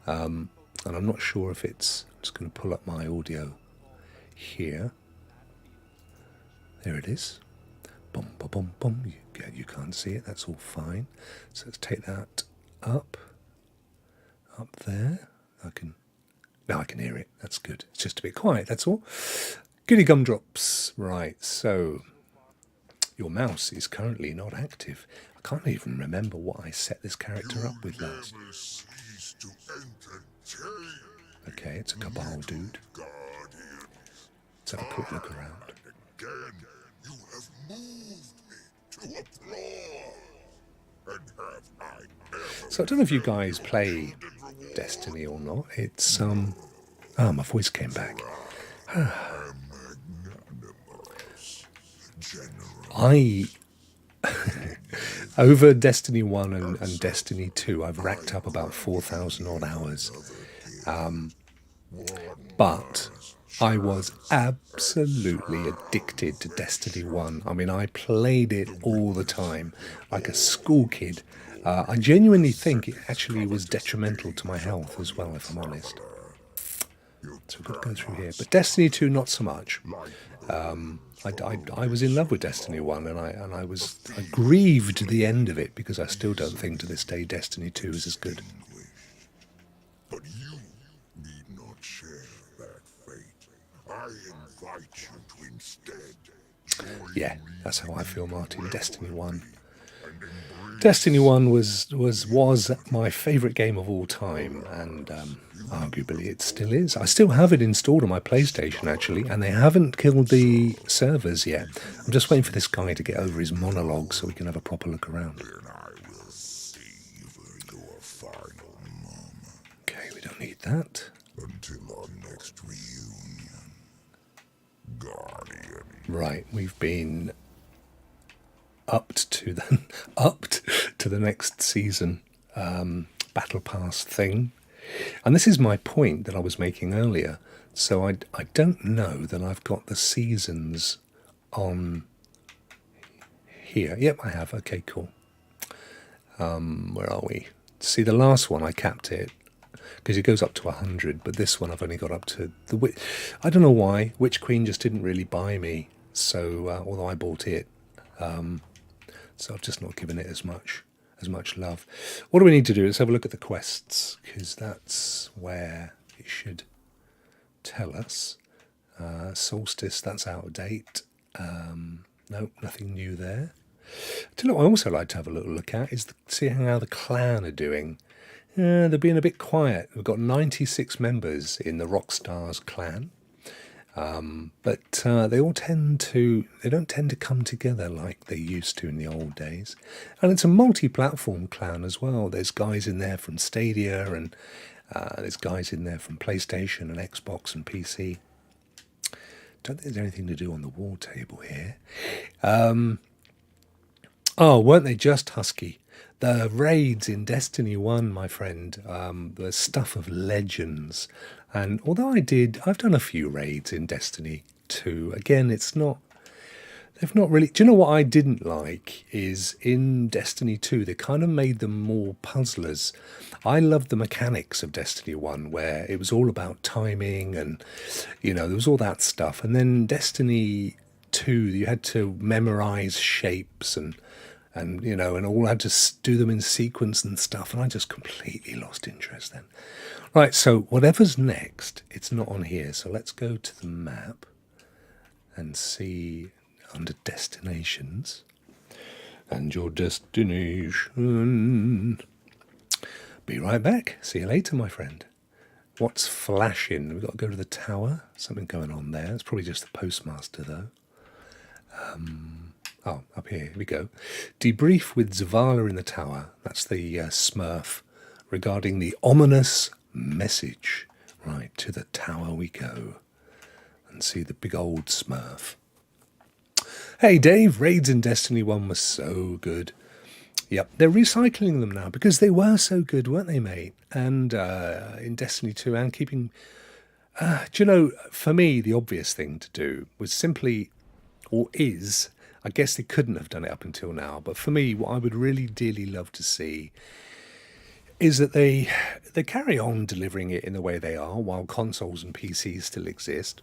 And I'm not sure if it's... I'm just going to pull up my audio here. There it is. Bum, bum, bum, bum. You can't see it. That's all fine. So let's take that up. Up there. Now I can hear it. That's good. It's just a bit quiet, that's all. Goody gumdrops. Right, so your mouse is currently not active. I can't even remember what I set this character up with last. Okay, it's a Cabal dude. Let's have a quick look around. So I don't know if you guys play Destiny or not. It's my voice came back. Over Destiny 1 and Destiny 2, I've racked up about 4,000 odd hours. But I was absolutely addicted to Destiny 1. I mean, I played it all the time, like a school kid. I genuinely think it actually was detrimental to my health as well, if I'm honest. So we've got to go through here. But Destiny 2, not so much. I was in love with Destiny 1, and I grieved the end of it, because I still don't think to this day Destiny 2 is as good. But you need not share that fate. I invite you to instead. Yeah, that's how I feel, Martin. Destiny 1. Destiny 1 was my favourite game of all time, and arguably it still is. I still have it installed on my PlayStation, actually, and they haven't killed the servers yet. I'm just waiting for this guy to get over his monologue so we can have a proper look around. that. Until our next reunion, Guardian. Right, we've been upped to the next season battle pass thing, and this is my point that I was making earlier. So I don't know that I've got the seasons on here. Yep, I have. Okay, cool. Where are we? See, the last one I capped it because it goes up to 100, but this one I've only got up to the. I don't know why. Witch Queen just didn't really buy me, so although I bought it, so I've just not given it as much love. What do we need to do? Let's have a look at the quests, because that's where it should tell us. Solstice, that's out of date. No, nothing new there. Do you know what I also like to have a little look at is see how the clan are doing. They're being a bit quiet. We've got 96 members in the Rockstars clan, but they don't tend to come together like they used to in the old days. And it's a multi-platform clan as well. There's guys in there from Stadia, and there's guys in there from PlayStation and Xbox and PC. Don't think there's anything to do on the war table here. Oh, weren't they just husky? The raids in Destiny 1, my friend, the stuff of legends. And although I've done a few raids in Destiny 2. Again, they've not really... Do you know what I didn't like is in Destiny 2, they kind of made them more puzzlers. I loved the mechanics of Destiny 1, where it was all about timing and, there was all that stuff. And then Destiny 2, you had to memorize shapes and all had to do them in sequence and stuff, and I just completely lost interest then. Right, so whatever's next, it's not on here, so let's go to the map and see under destinations and your destination. Be right back. See you later, my friend. What's flashing? We've got to go to the tower. Something going on there. It's probably just the postmaster, though. Oh, up here we go. Debrief with Zavala in the tower. That's the Smurf regarding the ominous message. Right, to the tower we go and see the big old Smurf. Hey, Dave, raids in Destiny 1 was so good. Yep, they're recycling them now because they were so good, weren't they, mate? And in Destiny 2 and keeping... for me, the obvious thing to do was simply, or is... I guess they couldn't have done it up until now, but for me, what I would really dearly love to see is that they carry on delivering it in the way they are while consoles and PCs still exist,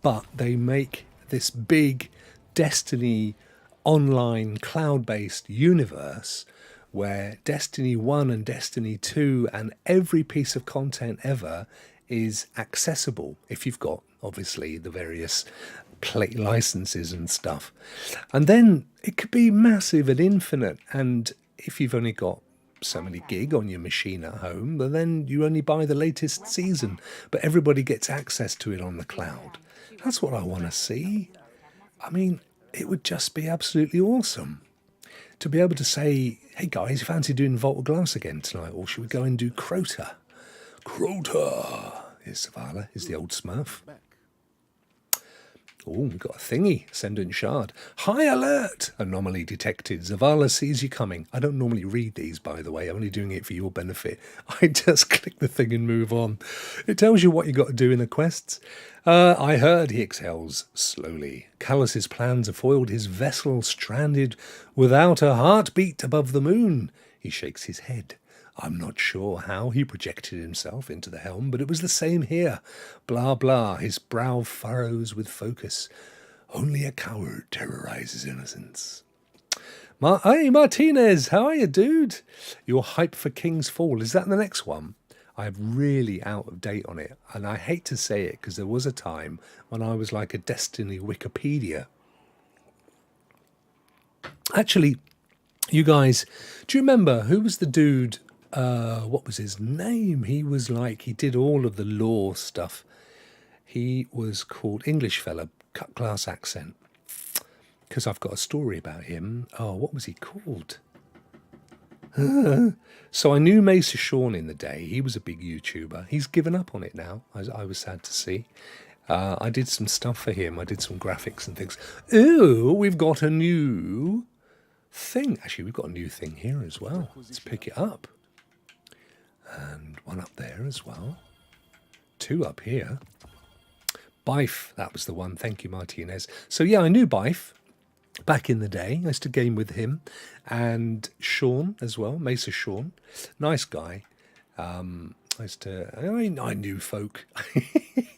but they make this big Destiny online cloud-based universe where Destiny 1 and Destiny 2 and every piece of content ever is accessible if you've got, obviously, the various licenses and stuff. And then it could be massive and infinite, and if you've only got so many gig on your machine at home, then you only buy the latest season, but everybody gets access to it on the cloud. That's what I want to see. I mean, it would just be absolutely awesome to be able to say, hey guys, you fancy doing Vault of Glass again tonight, or should we go and do Crota? Crota! Here's Zavala, here's the old Smurf. Oh, we've got a thingy. Ascendant Shard. High alert! Anomaly detected. Zavala sees you coming. I don't normally read these, by the way. I'm only doing it for your benefit. I just click the thing and move on. It tells you what you got to do in the quests. I heard, he exhales slowly. Callus's plans have foiled his vessel stranded without a heartbeat above the moon. He shakes his head. I'm not sure how he projected himself into the helm, but it was the same here. Blah, blah, his brow furrows with focus. Only a coward terrorizes innocence. Hey, Martinez, how are you, dude? You're hype for King's Fall. Is that the next one? I'm really out of date on it, and I hate to say it because there was a time when I was like a Destiny Wikipedia. Actually, you guys, do you remember who was the dude... what was his name? He was like, he did all of the lore stuff. He was called English fella, cut class accent. Because I've got a story about him. Oh, what was he called? So I knew Mesa Sean in the day. He was a big YouTuber. He's given up on it now. I was sad to see. I did some stuff for him. I did some graphics and things. Ooh, we've got a new thing. Actually, we've got a new thing here as well. Let's pick it up. And one up there as well. Two up here. Bife, that was the one. Thank you, Martinez. So yeah, I knew Bife back in the day. I used to game with him. And Sean as well, Mesa Sean. Nice guy. I knew folk.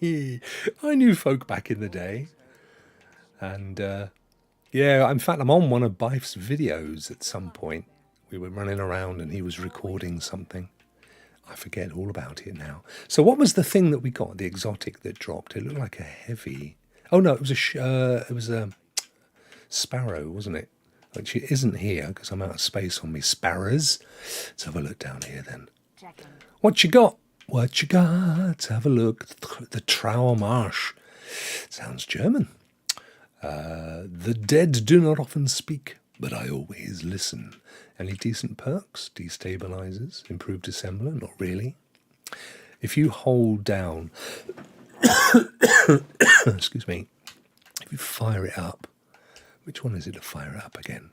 I knew folk back in the day. And yeah, in fact, I'm on one of Bife's videos at some point. We were running around and he was recording something. I forget all about it now. So what was the thing that we got, the exotic that dropped? It looked like a heavy... Oh, no, it was a sparrow, wasn't it? Which it isn't here because I'm out of space on me sparrows. Let's have a look down here then. What you got? What you got? Let's have a look. The Trauermarsch. Sounds German. The dead do not often speak, but I always listen. Any decent perks? Destabilizers? Improved assembler? Not really. If you hold down... excuse me. If you fire it up... Which one is it to fire it up again?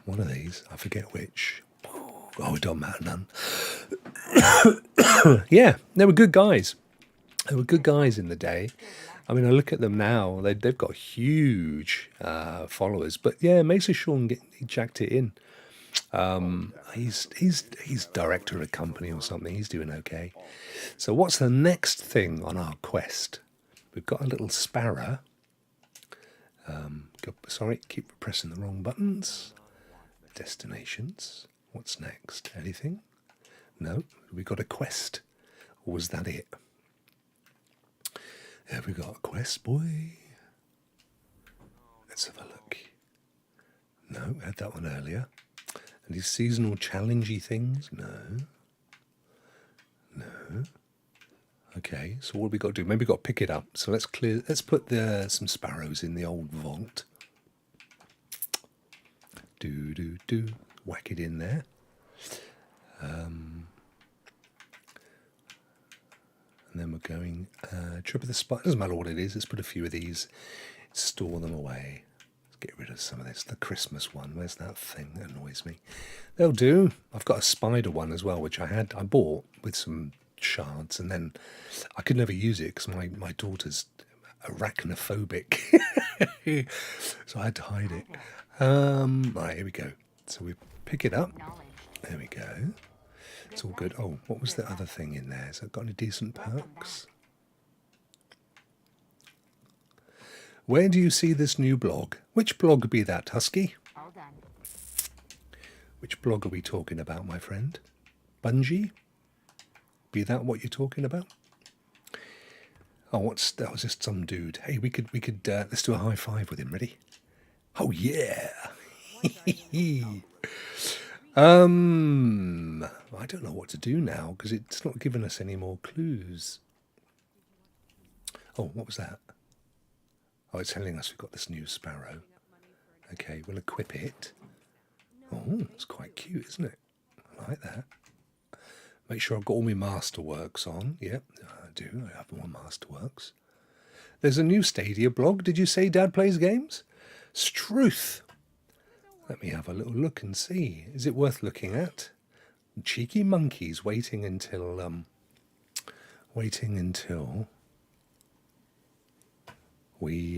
One of these. I forget which. Oh, it don't matter none. Yeah, they were good guys. They were good guys in the day. I mean, I look at them now; they've got huge followers. But yeah, Mesa Sean he jacked it in. He's director of a company or something. He's doing okay. So what's the next thing on our quest? We've got a little sparrow. Sorry, keep pressing the wrong buttons. Destinations. What's next? Anything? No, we got a quest. Or was that it? Have we got a quest, boy? Let's have a look. No, we had that one earlier. And these seasonal challengey things? No. No. Okay, so what have we got to do? Maybe we've got to pick it up. So let's put some sparrows in the old vault. Do. Whack it in there. And then we're going trip of the spot. Doesn't matter what it is. Let's put a few of these, store them away. Let's get rid of some of this. The Christmas one. Where's that thing that annoys me? They'll do. I've got a spider one as well, which I bought with some shards, and then I could never use it because my daughter's arachnophobic, so I had to hide it. Right, here we go. So we pick it up. There we go. It's all good. Oh, what was the other thing in there? Has it got any decent perks? Where do you see this new blog? Which blog be that, Husky? Which blog are we talking about, my friend? Bungie? Be that what you're talking about? Oh, that was just some dude. Hey, we could let's do a high five with him. Ready? Oh yeah. I don't know what to do now because it's not giving us any more clues. Oh, what was that? Oh, it's telling us we've got this new sparrow. Okay, we'll equip it. Oh, it's quite cute, isn't it? I like that. Make sure I've got all my masterworks on. Yep, I do. I have more masterworks. There's a new Stadia blog. Did you say Dad plays games? Struth. Let me have a little look and see. Is it worth looking at? Cheeky monkeys waiting until we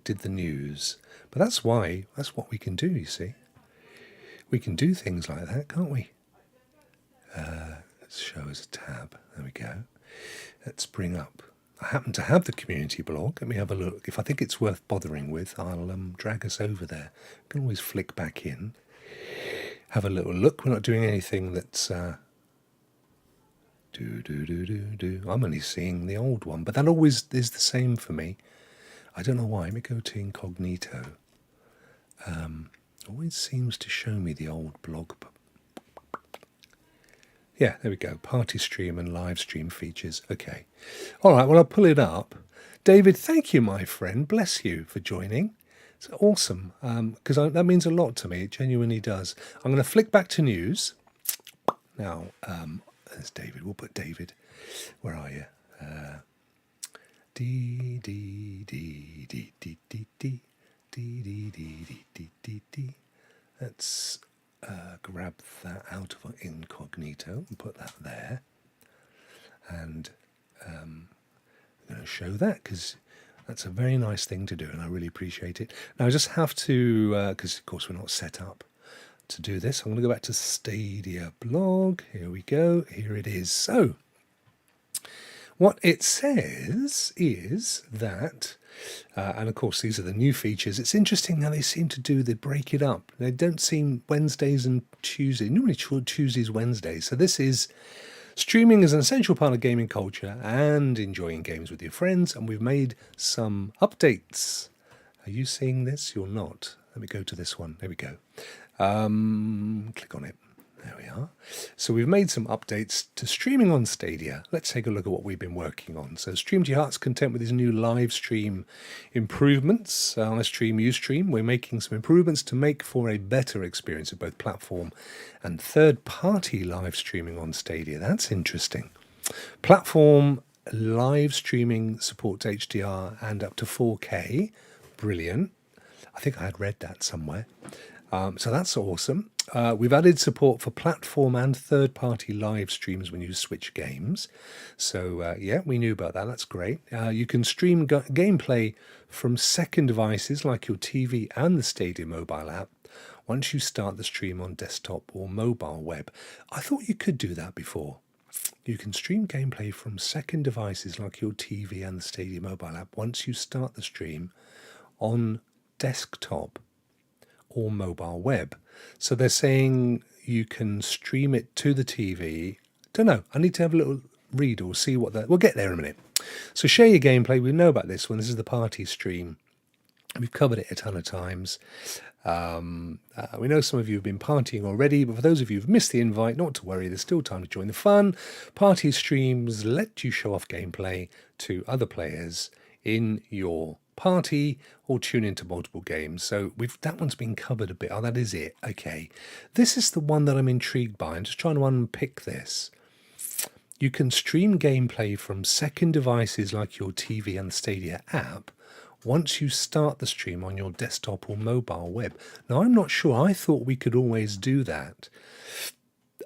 did the news. But that's what we can do, you see. We can do things like that, can't we? Let's show us a tab. There we go. Let's bring up. I happen to have the community blog. Let me have a look. If I think it's worth bothering with, I'll drag us over there. I can always flick back in. Have a little look. We're not doing anything that's... I'm only seeing the old one, but that always is the same for me. I don't know why. Let me go to incognito. Always seems to show me the old blog. Yeah, there we go. Party stream and live stream features. Okay. All right, well, I'll pull it up. David, thank you, my friend. Bless you for joining. It's awesome, because that means a lot to me. It genuinely does. I'm going to flick back to news. Now, there's David. We'll put David. Where are you? D D D D D D D D D D D D D. Let's grab that out of incognito and put that there. And I'm going to show that because that's a very nice thing to do, and I really appreciate it. Now I just have to, because of course we're not set up to do this. I'm going to go back to Stadia blog. Here we go. Here it is. So what it says is that, and of course these are the new features. It's interesting how they seem to do, they break it up. They don't seem Wednesdays and Tuesdays. Normally Tuesdays, Wednesdays. So this is streaming is an essential part of gaming culture and enjoying games with your friends. And we've made some updates. Are you seeing this? You're not. Let me go to this one. There we go. Click on it. There we are. So we've made some updates to streaming on Stadia. Let's take a look at what we've been working on. So stream to your heart's content with these new live stream improvements. On a stream, Ustream, we're making some improvements to make for a better experience of both platform and third-party live streaming on Stadia. That's interesting. Platform live streaming supports HDR and up to 4K. Brilliant. I think I had read that somewhere. So that's awesome. We've added support for platform and third-party live streams when you switch games. So, yeah, we knew about that. That's great. You can stream gameplay from second devices like your TV and the Stadia mobile app once you start the stream on desktop or mobile web. I thought you could do that before. You can stream gameplay from second devices like your TV and the Stadia mobile app once you start the stream on desktop or mobile web. So they're saying you can stream it to the TV. Don't know. I need to have a little read or see what that. We'll get there in a minute. So share your gameplay. We know about this one. This is the party stream. We've covered it a ton of times. We know some of you have been partying already, but for those of you who've missed the invite, not to worry. There's still time to join the fun. Party streams let you show off gameplay to other players in your party or tune into multiple games. So that one's been covered a bit. Oh, that is it. Okay. This is the one that I'm intrigued by. I'm just trying to unpick this. You can stream gameplay from second devices like your TV and the Stadia app once you start the stream on your desktop or mobile web. Now, I'm not sure. I thought we could always do that.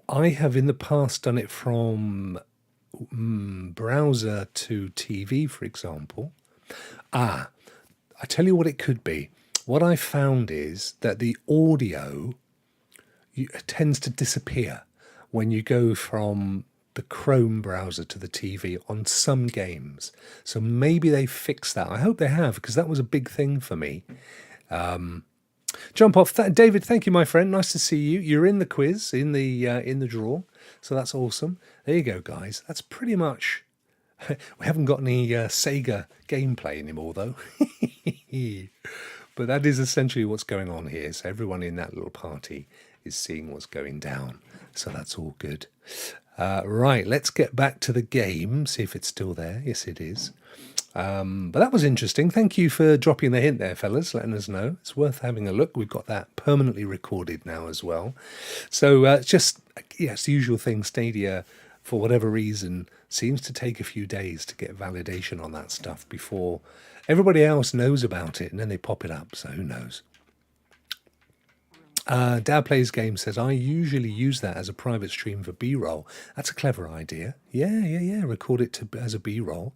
I have in the past done it from browser to TV, for example. I tell you what it could be. What I found is that the audio tends to disappear when you go from the Chrome browser to the TV on some games. So maybe they fixed that. I hope they have, because that was a big thing for me. Jump off. David, thank you, my friend. Nice to see you. You're in the quiz, in the draw. So that's awesome. There you go, guys. That's pretty much... We haven't got any Sega gameplay anymore, though. But that is essentially what's going on here. So everyone in that little party is seeing what's going down. So that's all good. Right, let's get back to the game, see if it's still there. Yes, it is. But that was interesting. Thank you for dropping the hint there, fellas, letting us know. It's worth having a look. We've got that permanently recorded now as well. So it's just, it's the usual thing. Stadia, for whatever reason, seems to take a few days to get validation on that stuff before everybody else knows about it, and then they pop it up, so who knows. Dad Plays Game says, I usually use that as a private stream for B-roll. That's a clever idea. Yeah. Record it as a B-roll.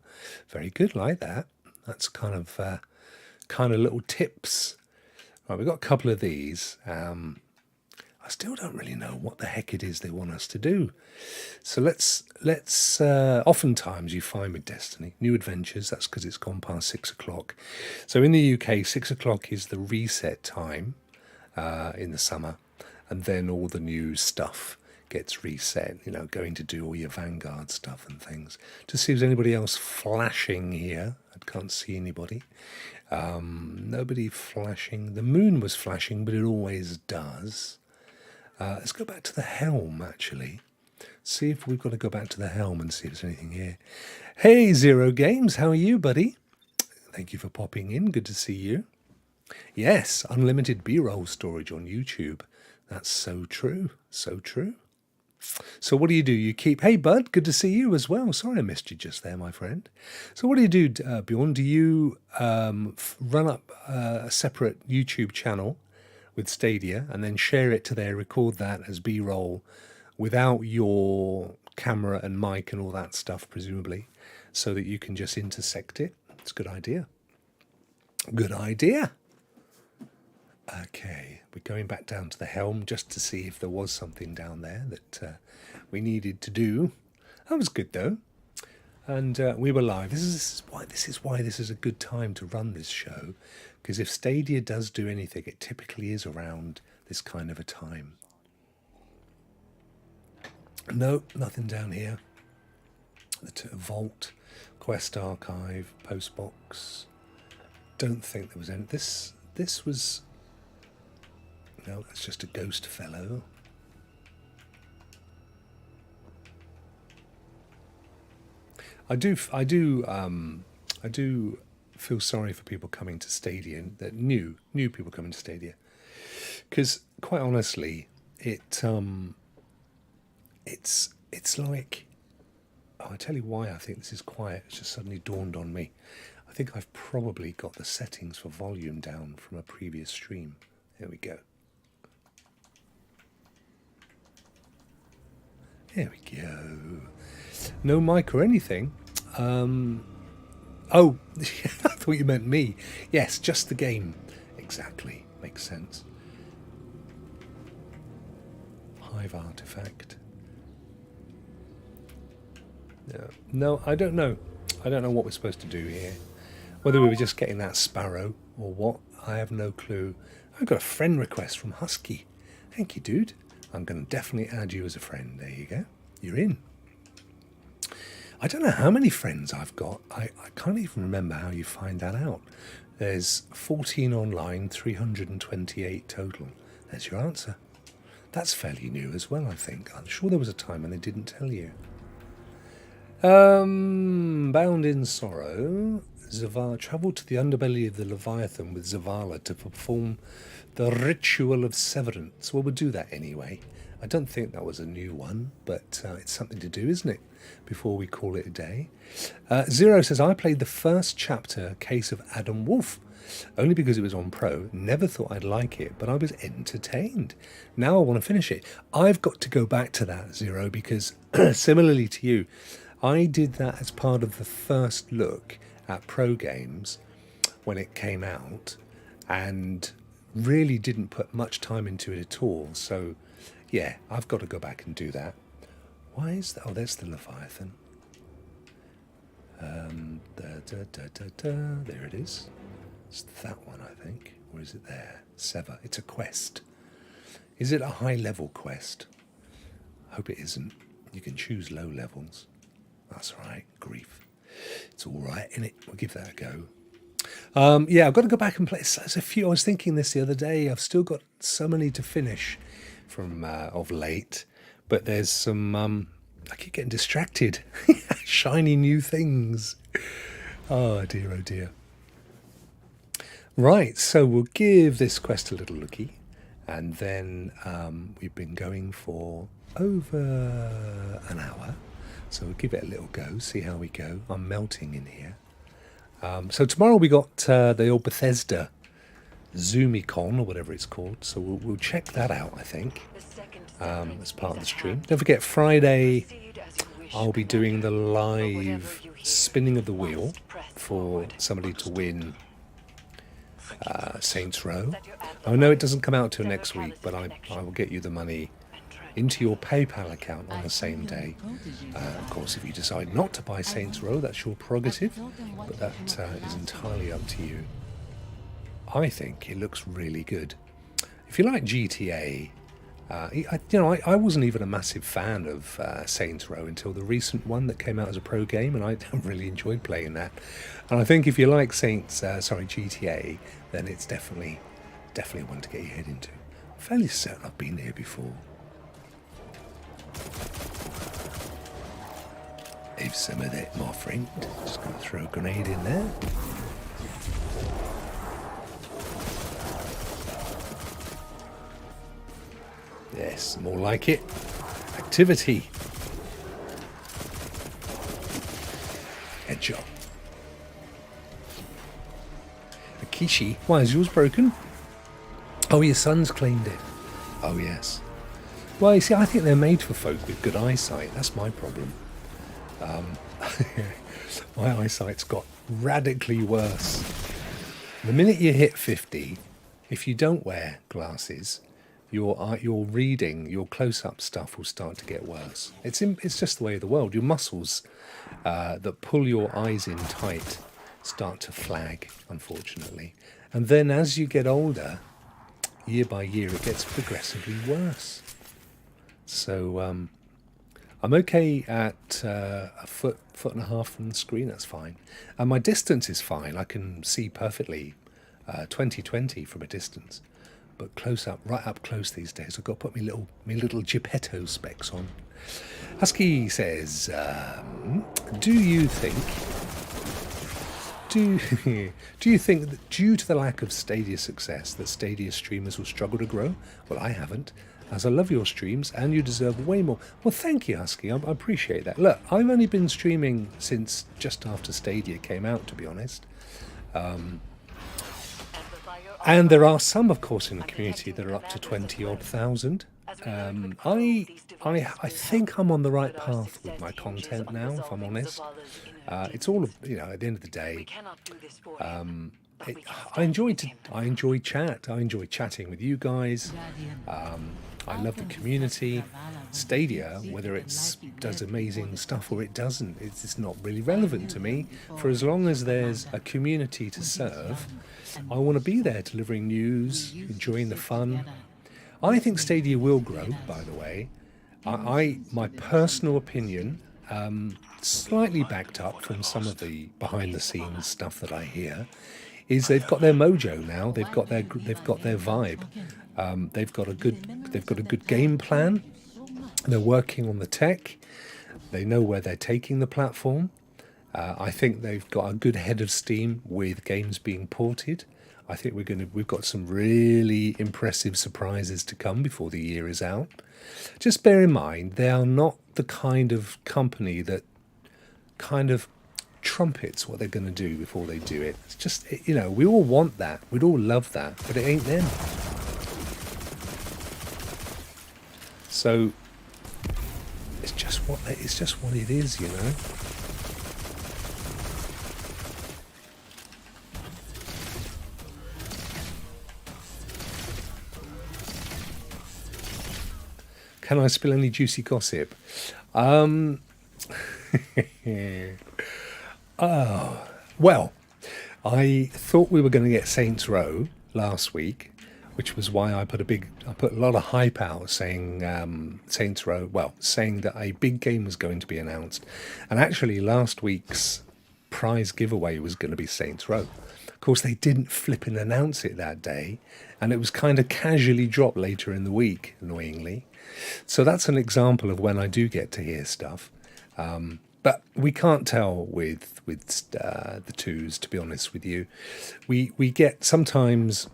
Very good, like that. That's kind of little tips. Right, we've got a couple of these. I still don't really know what the heck it is they want us to do. So let's oftentimes you find with Destiny, new adventures, that's because it's gone past 6 o'clock. So in the UK, 6 o'clock is the reset time in the summer, and then all the new stuff gets reset, going to do all your Vanguard stuff and things. To see if there's anybody else flashing here. I can't see anybody. Nobody flashing. The moon was flashing, but it always does. Let's go back to the helm, actually. See if we've got to go back to the helm and see if there's anything here. Hey, Zero Games, how are you, buddy? Thank you for popping in. Good to see you. Yes, unlimited B-roll storage on YouTube. That's so true. So true. So what do? You keep... Hey, Bud, good to see you as well. Sorry I missed you just there, my friend. So what do you do, Bjorn? Do you run up a separate YouTube channel with Stadia and then share it to there, record that as B-roll without your camera and mic and all that stuff, presumably, so that you can just intersect it? It's a good idea. Good idea. Okay, we're going back down to the helm just to see if there was something down there that we needed to do. That was good though, and we were live. This is why this is a good time to run this show, because if Stadia does do anything, it typically is around this kind of a time. No, nothing down here. The vault, quest archive, postbox. Don't think there was any. This was. No, that's just a ghost fellow. I do feel sorry for people coming to Stadia, that new people coming to Stadia, because quite honestly, it's like, oh, I tell you why I think this is quiet. It's just suddenly dawned on me. I think I've probably got the settings for volume down from a previous stream. There we go. There we go. No mic or anything. Oh, I thought you meant me. Yes, just the game. Exactly. Makes sense. Hive artifact. No, I don't know. I don't know what we're supposed to do here. Whether we were just getting that sparrow or what, I have no clue. I've got a friend request from Husky. Thank you, dude. I'm going to definitely add you as a friend. There you go. You're in. I don't know how many friends I've got. I can't even remember how you find that out. There's 14 online, 328 total. There's your answer. That's fairly new as well, I think. I'm sure there was a time when they didn't tell you. Bound in sorrow. Zavala travelled to the underbelly of the Leviathan with Zavala to perform the ritual of severance. Well, we'll do that anyway. I don't think that was a new one, but it's something to do, isn't it? Before we call it a day. Zero says, I played the first chapter, Case of Adam Wolf, only because it was on Pro. Never thought I'd like it, but I was entertained. Now I want to finish it. I've got to go back to that, Zero, because similarly to you, I did that as part of the first look at Pro games when it came out, and really didn't put much time into it at all. So yeah, I've got to go back and do that. Why is that? Oh, there's the Leviathan. There it is. It's that one, I think. Or is it there? Sever. It's a quest. Is it a high-level quest? I hope it isn't. You can choose low levels. That's right. Grief. It's all right, innit? We'll give that a go. Yeah, I've got to go back and play. There's a few. I was thinking this the other day. I've still got so many to finish from of late, but there's some. I keep getting distracted. Shiny new things. Oh dear, oh dear. Right, so we'll give this quest a little looky, and then we've been going for over an hour. So we'll give it a little go, see how we go. I'm melting in here. So tomorrow we got the old Bethesda ZoomiCon or whatever it's called. So we'll check that out, I think, as part of the stream. Don't forget, Friday I'll be doing the live spinning of the wheel for somebody to win Saints Row. I know it doesn't come out till next week, but I will get you the money into your PayPal account on the same day. Of course, if you decide not to buy Saints Row, that's your prerogative, but that is entirely up to you. I think it looks really good. If you like GTA, I wasn't even a massive fan of Saints Row until the recent one that came out as a pro game, and I really enjoyed playing that. And I think if you like GTA, then it's definitely one to get your head into. I'm fairly certain I've been here before. Have some of that, my friend. Just going to throw a grenade in there. Yes, more like it. Activity. Headshot. Akishi, why is yours broken? Oh, your son's cleaned it. Oh, yes. Well, you see, I think they're made for folk with good eyesight. That's my problem. My eyesight's got radically worse. The minute you hit 50, if you don't wear glasses, your reading, your close-up stuff will start to get worse. It's just the way of the world. Your muscles that pull your eyes in tight start to flag, unfortunately. And then as you get older, year by year, it gets progressively worse. So I'm okay at a foot and a half from the screen. That's fine. And my distance is fine. I can see perfectly 20/20 from a distance. But right up close these days, I've got to put my little Geppetto specs on. Husky says, do you think that due to the lack of Stadia success that Stadia streamers will struggle to grow? Well, I haven't, as I love your streams and you deserve way more. Well, thank you, Husky. I appreciate that. Look, I've only been streaming since just after Stadia came out, to be honest. And there are some, of course, in the community that are up to 20-odd thousand. I think I'm on the right path with my content now, if I'm honest. It's all, at the end of the day, I enjoy chat. I enjoy chatting with you guys. I love the community. Stadia, whether it does amazing stuff or it doesn't, it's not really relevant to me. For as long as there's a community to serve, I want to be there delivering news, enjoying the fun. I think Stadia will grow, by the way. My personal opinion, slightly backed up from some of the behind-the-scenes stuff that I hear, is they've got their mojo now. They've got their vibe. They've got a good game plan. They're working on the tech. They know where they're taking the platform. I think they've got a good head of steam with games being ported. I think we've got some really impressive surprises to come before the year is out. Just bear in mind, they are not the kind of company that kind of trumpets what they're going to do before they do it. It's just, we all want that. We'd all love that, but it ain't them. So it's just what it is, Can I spill any juicy gossip? Well, I thought we were going to get Saints Row last week, which was why I put a lot of hype out saying Saints Row, saying that a big game was going to be announced. And actually last week's prize giveaway was going to be Saints Row. Of course, they didn't flip and announce it that day, and it was kind of casually dropped later in the week, annoyingly. So that's an example of when I do get to hear stuff. But we can't tell with the twos, to be honest with you. We get sometimes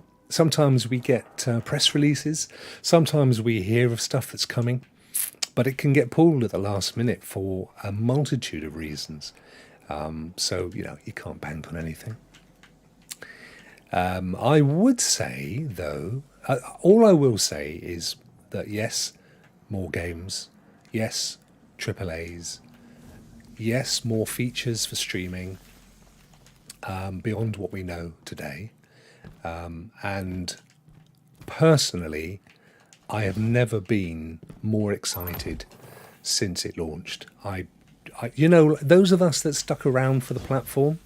we get press releases. Sometimes we hear of stuff that's coming, but it can get pulled at the last minute for a multitude of reasons. So you can't bank on anything. I would say, though, all I will say is that yes, more games, yes, AAAs, yes, more features for streaming, beyond what we know today. And personally, I have never been more excited since it launched. Those of us that stuck around for the platform,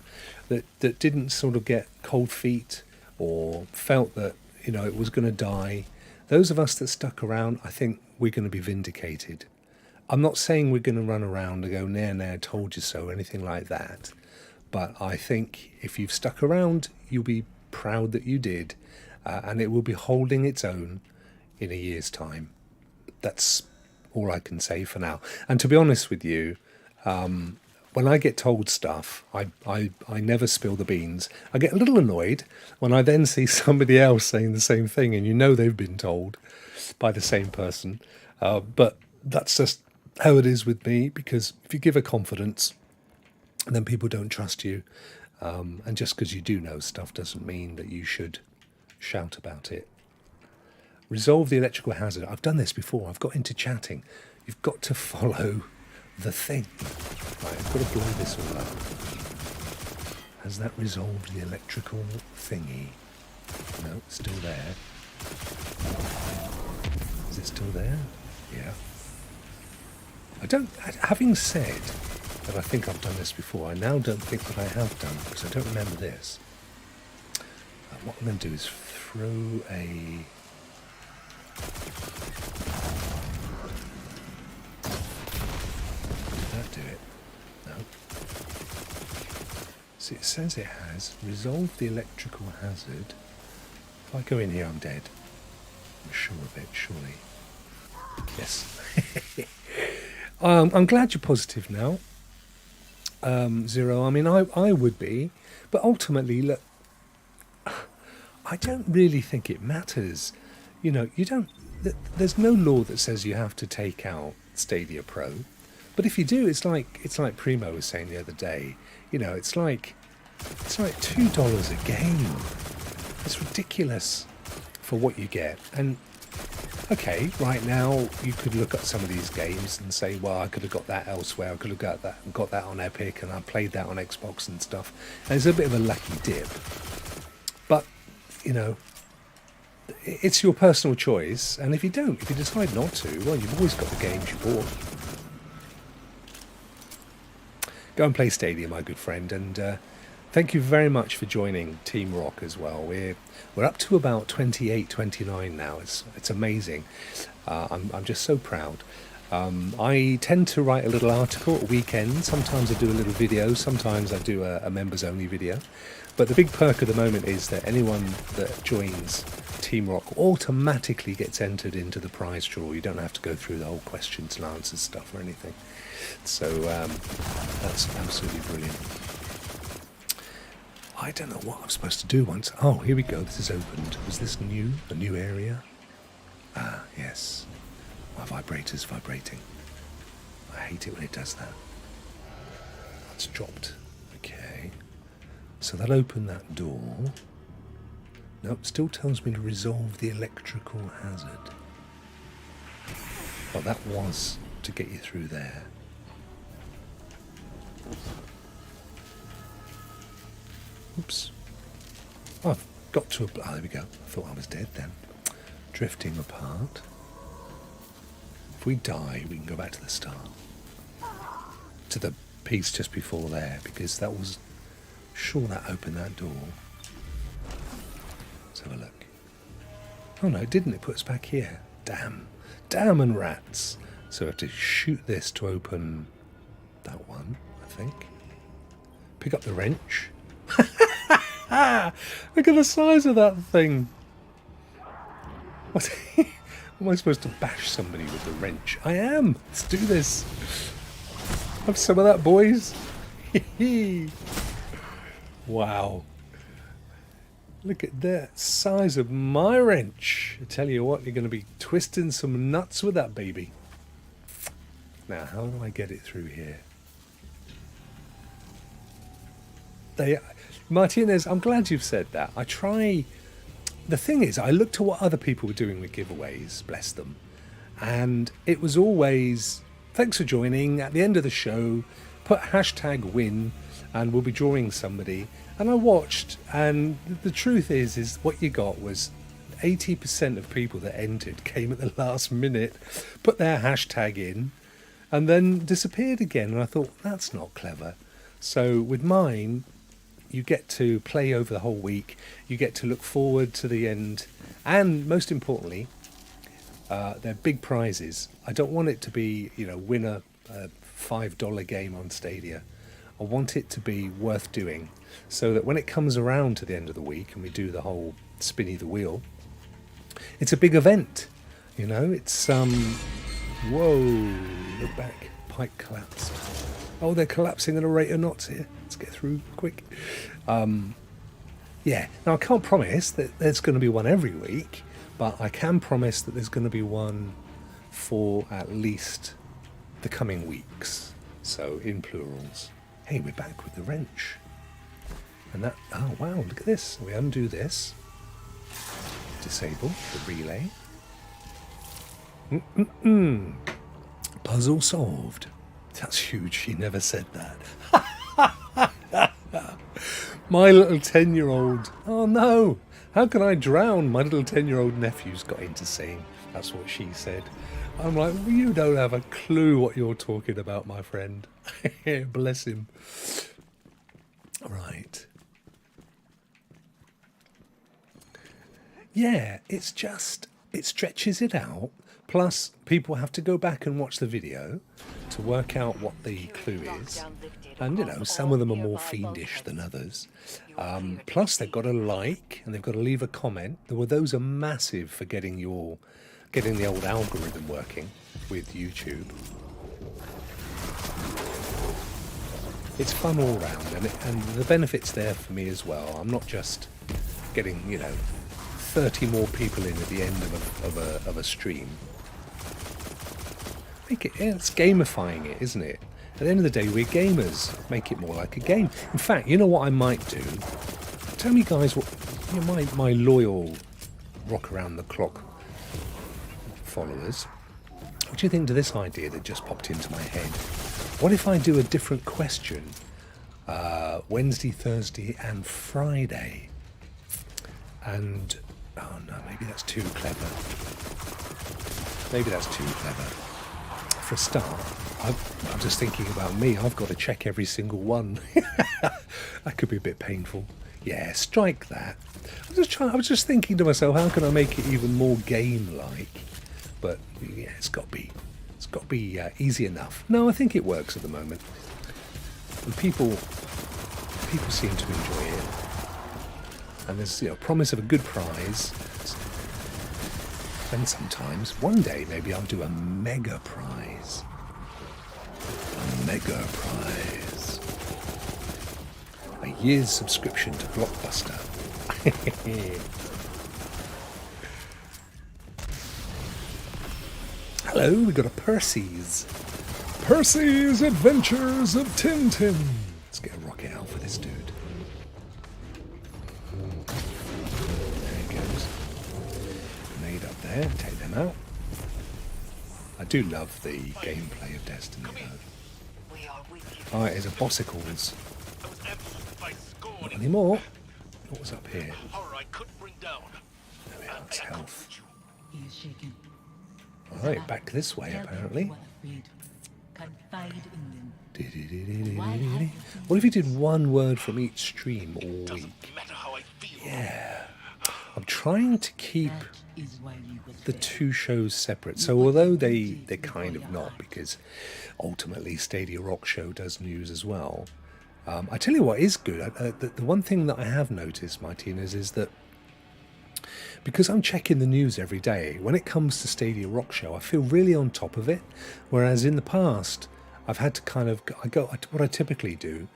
that didn't sort of get cold feet or felt that it was going to die, those of us that stuck around, I think we're going to be vindicated. I'm not saying we're going to run around and go, nah, told you so, or anything like that. But I think if you've stuck around, you'll be proud that you did, and it will be holding its own in a year's time. That's all I can say for now. And to be honest with you, when I get told stuff, I never spill the beans. I get a little annoyed when I then see somebody else saying the same thing, and you know they've been told by the same person. But that's just how it is with me, because if you give a confidence, then people don't trust you. And just because you do know stuff doesn't mean that you should shout about it. Resolve the electrical hazard. I've done this before. I've got into chatting. You've got to follow the thing. Right, I've got to blow this all up. Has that resolved the electrical thingy? No, it's still there. Is it still there? Yeah. Having said that I think I've done this before, I now don't think that I have done, because I don't remember this. What I'm going to do is throw a... Did that do it? No. See, it says it has resolved the electrical hazard. If I go in here, I'm dead. I'm sure of it, surely. Yes. I'm glad you're positive now, Zero. I mean, I would be, but ultimately, look, I don't really think it matters. You know, you don't. There's no law that says you have to take out Stadia Pro, but if you do, it's like Primo was saying the other day. You know, it's like $2 a game. It's ridiculous for what you get. And okay, right now you could look at some of these games and say, well, I could have got that elsewhere. I could have got that on Epic, and I played that on Xbox and stuff. And it's a bit of a lucky dip. But, you know, it's your personal choice. And if you decide not to, well, you've always got the games you bought. Go and play Stadia, my good friend. And thank you very much for joining Team Rock as well. We're up to about 28, 29 now. It's amazing. I'm just so proud. I tend to write a little article at weekends. Sometimes I do a little video. Sometimes I do a members only video. But the big perk at the moment is that anyone that joins Team Rock automatically gets entered into the prize draw. You don't have to go through the whole questions and answers stuff or anything. So that's absolutely brilliant. I don't know what I'm supposed to do once. Oh, here we go. This is opened. Was this new? A new area? Ah, yes. My vibrator's vibrating. I hate it when it does that. It's dropped. Okay. So that'll open that door. Nope, still tells me to resolve the electrical hazard. Well, that was to get you through there. Oops. Oh, I've got to... Oh, there we go. I thought I was dead then. Drifting apart. If we die, we can go back to the start. To the piece just before there, because that was... Sure, that opened that door. Let's have a look. Oh no, it didn't. It put us back here. Damn. Damn and rats. So I have to shoot this to open that one, I think. Pick up the wrench. Look at the size of that thing. What? Am I supposed to bash somebody with the wrench? I am. Let's do this. Have some of that, boys. Wow. Look at the size of my wrench. I tell you what, you're going to be twisting some nuts with that baby. Now, how do I get it through here? Martinez, I'm glad you've said that. I try... The thing is, I looked at what other people were doing with giveaways, bless them. And it was always, thanks for joining. At the end of the show, put hashtag win, and we'll be drawing somebody. And I watched, and the truth is what you got was 80% of people that entered came at the last minute, put their hashtag in, and then disappeared again. And I thought, that's not clever. So with mine, you get to play over the whole week. You get to look forward to the end. And most importantly, they're big prizes. I don't want it to be, win a $5 game on Stadia. I want it to be worth doing, so that when it comes around to the end of the week and we do the whole spinny the wheel, it's a big event. It's whoa, look back, pipe collapsed. Oh, they're collapsing at a rate of knots here. Let's get through quick. Yeah, now I can't promise that there's going to be one every week, but I can promise that there's going to be one for at least the coming weeks. So in plurals. Hey, we're back with the wrench. And that, oh wow, look at this. We undo this. Disable the relay. Puzzle solved. That's huge. She never said that. My little 10-year-old. Oh no. How can I drown? My little 10-year-old nephew's got into saying. That's what she said. I'm like, well, you don't have a clue what you're talking about, my friend. Bless him. Right. Yeah, it's just, it stretches it out. Plus, people have to go back and watch the video to work out what the clue is. And, you know, some of them are more fiendish than others. Plus, they've got to like and they've got to leave a comment. Well, those are massive for getting the old algorithm working with YouTube. It's fun all round, and the benefit's there for me as well. I'm not just getting, you know, 30 more people in at the end of a stream. It's gamifying it, isn't it? At the end of the day, we're gamers. Make it more like a game. In fact, you know what I might do? Tell me, guys, what, you know, my loyal rock around the clock followers. What do you think to this idea that just popped into my head? What if I do a different question Wednesday, Thursday, and Friday? And oh no, maybe that's too clever. Maybe that's too clever. For a start, I'm just thinking about me. I've got to check every single one. That could be a bit painful. Yeah, strike that. I was just thinking to myself, how can I make it even more game-like? But yeah, it's got to be easy enough. No, I think it works at the moment, and people seem to enjoy it. And there's, you know, promise of a good prize. And sometimes, one day, maybe I'll do a mega prize. A mega prize. A year's subscription to Blockbuster. Hello, we got a Percy's. Percy's Adventures of Tintin. Let's get a rocket out for this dude. There, take them out. I do love the gameplay of Destiny though. Alright, here's a bossicles. Not anymore. What was up here? There we are, it's health. Alright, back this way apparently. What if you did one word from each stream all week? Yeah. I'm trying to keep the two shows separate. So although they're kind of not, because ultimately Stadia Rokk Show does news as well. I tell you what is good. The one thing that I have noticed, Martinez, is that because I'm checking the news every day, when it comes to Stadia Rokk Show, I feel really on top of it. Whereas in the past, I've had to kind of what I typically do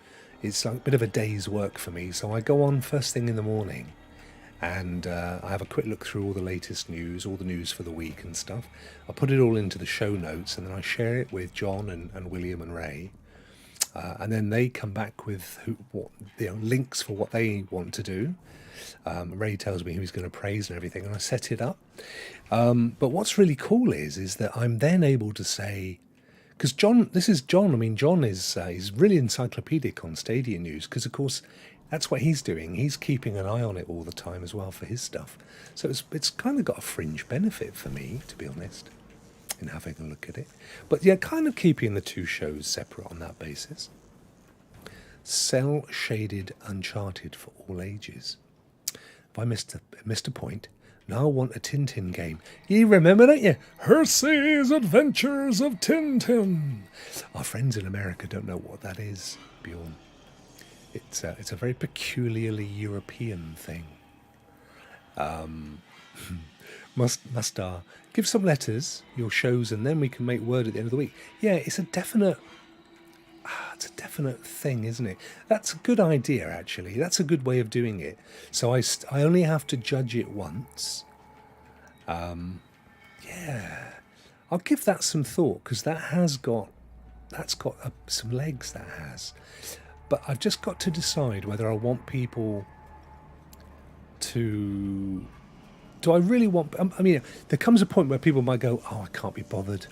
is like a bit of a day's work for me. So I go on first thing in the morning. And I have a quick look through all the latest news, all the news for the week and stuff. I put it all into the show notes, and then I share it with John and William and Ray. And then they come back with links for what they want to do. Ray tells me who he's going to praise and everything, and I set it up. But what's really cool is that I'm then able to say, because this is John. I mean, John is he's really encyclopedic on Stadia news, because of course, that's what he's doing. He's keeping an eye on it all the time as well for his stuff. So it's kind of got a fringe benefit for me, to be honest, in having a look at it. But yeah, kind of keeping the two shows separate on that basis. Cell-shaded Uncharted for all ages. If I missed a point, now I want a Tintin game. You remember, don't you? Percy's Adventures of Tintin. Our friends in America don't know what that is, Bjorn. It's a very peculiarly European thing. Must give some letters, your shows, and then we can make word at the end of the week. Yeah, it's a definite It's a definite thing, isn't it? That's a good idea, actually. That's a good way of doing it. So I only have to judge it once. Yeah, I'll give that some thought because that's got some legs. That has, but I've just got to decide whether I want people to. Do I really want? I mean, there comes a point where people might go, "Oh, I can't be bothered.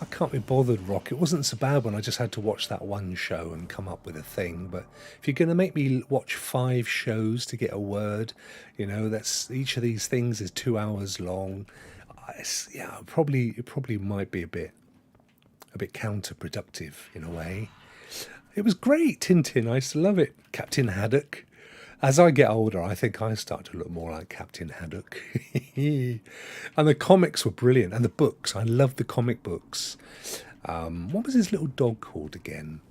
I can't be bothered, Rock. It wasn't so bad when I just had to watch that one show and come up with a thing. But if you're going to make me watch 5 shows to get a word, that's each of these things is 2 hours long. It probably might be a bit counterproductive in a way. It was great, Tintin. I used to love it. Captain Haddock. As I get older, I think I start to look more like Captain Haddock. And the comics were brilliant. And the books. I loved the comic books. What was his little dog called again?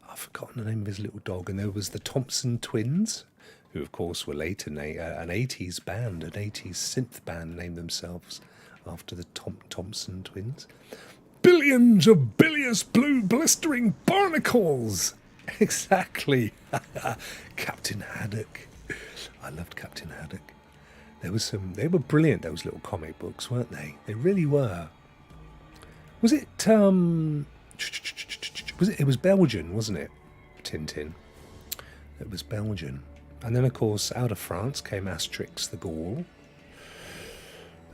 I've forgotten the name of his little dog. And there was the Thompson twins, who, of course, were later an 80s band, an 80s synth band named themselves after the Thompson twins. Billions of bilious blue blistering barnacles! Exactly. Captain Haddock. I loved Captain Haddock. They were brilliant, those little comic books, weren't they? They really were. Was it it was Belgian, wasn't it? Tintin. It was Belgian. And then, of course, out of France came Asterix the Gaul.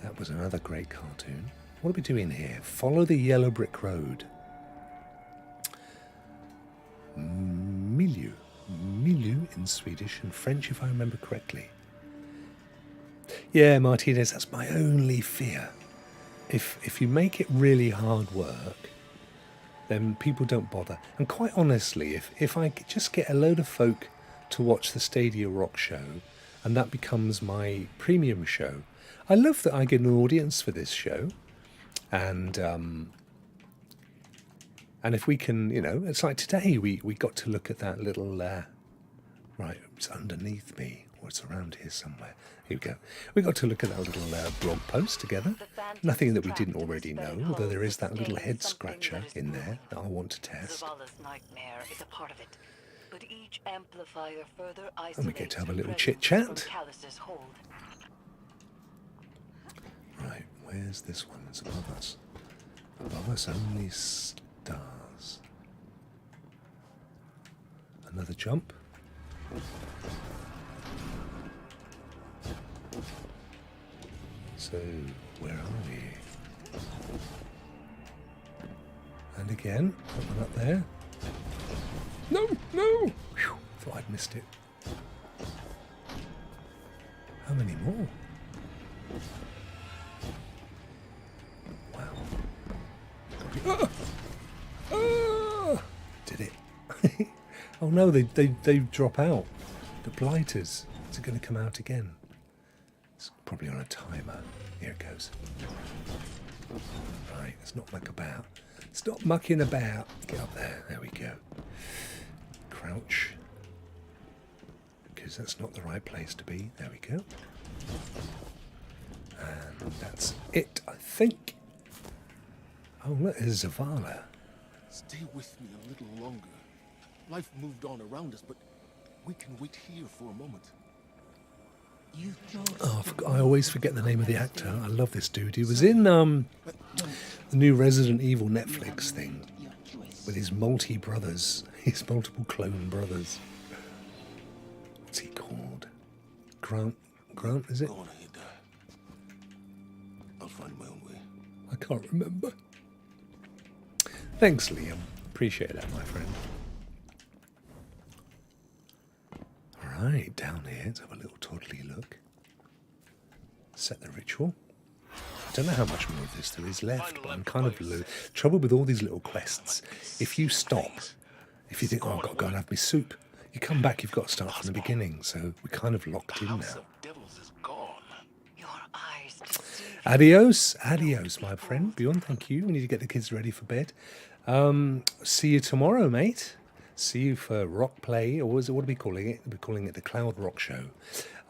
That was another great cartoon. What are we doing here? Follow the yellow brick road. Milieu in Swedish and French, if I remember correctly. Yeah, Martinez, that's my only fear. If you make it really hard work, then people don't bother. And quite honestly, if I just get a load of folk to watch the Stadia Rokk Show, and that becomes my premium show, I love that I get an audience for this show, and if we can, it's like today we got to look at that little, right, it's underneath me, or it's around here somewhere. Here we go. We got to look at that little blog post together. Nothing that we didn't already know, although there is that little head scratcher in there that I want to test. Nightmare is a part of it, but each amplifier further isolates And we get to have a little chit-chat. hold. Right, where's this one? It's above us. Above us only stars. Another jump. So, where are we? And again, that one up there. No! Whew, thought I'd missed it. How many more? Wow. Did it. Oh no, they drop out. The blighters. Is it going to come out again? It's probably on a timer. Here it goes. Right, let's not muck about. Stop mucking about. Get up there. There we go. Crouch. Because that's not the right place to be. There we go. And that's it, I think. Oh, look, there's Zavala. Stay with me a little longer. Life moved on around us, but we can wait here for a moment. Oh, I always forget the name of the actor. I love this dude. He was in the new Resident Evil Netflix thing with his brothers, his multiple clone brothers. What's he called? Grant, is it? Go on ahead. I'll find my own way. I can't remember. Thanks, Liam. Appreciate that, my friend. Right, down here, let's have a little toddly look. Set the ritual. I don't know how much more of this there is left, but I'm kind of trouble with all these little quests. If you stop, if you think, oh, I've got to go and have my soup, you come back, you've got to start from the beginning. So we're kind of locked in now. Your eyes deceive. Adios, my friend. Bjorn, thank you. We need to get the kids ready for bed. See you tomorrow, mate. See you for Rock Play, or what are we calling it? We're calling it the Cloud Rokk Show.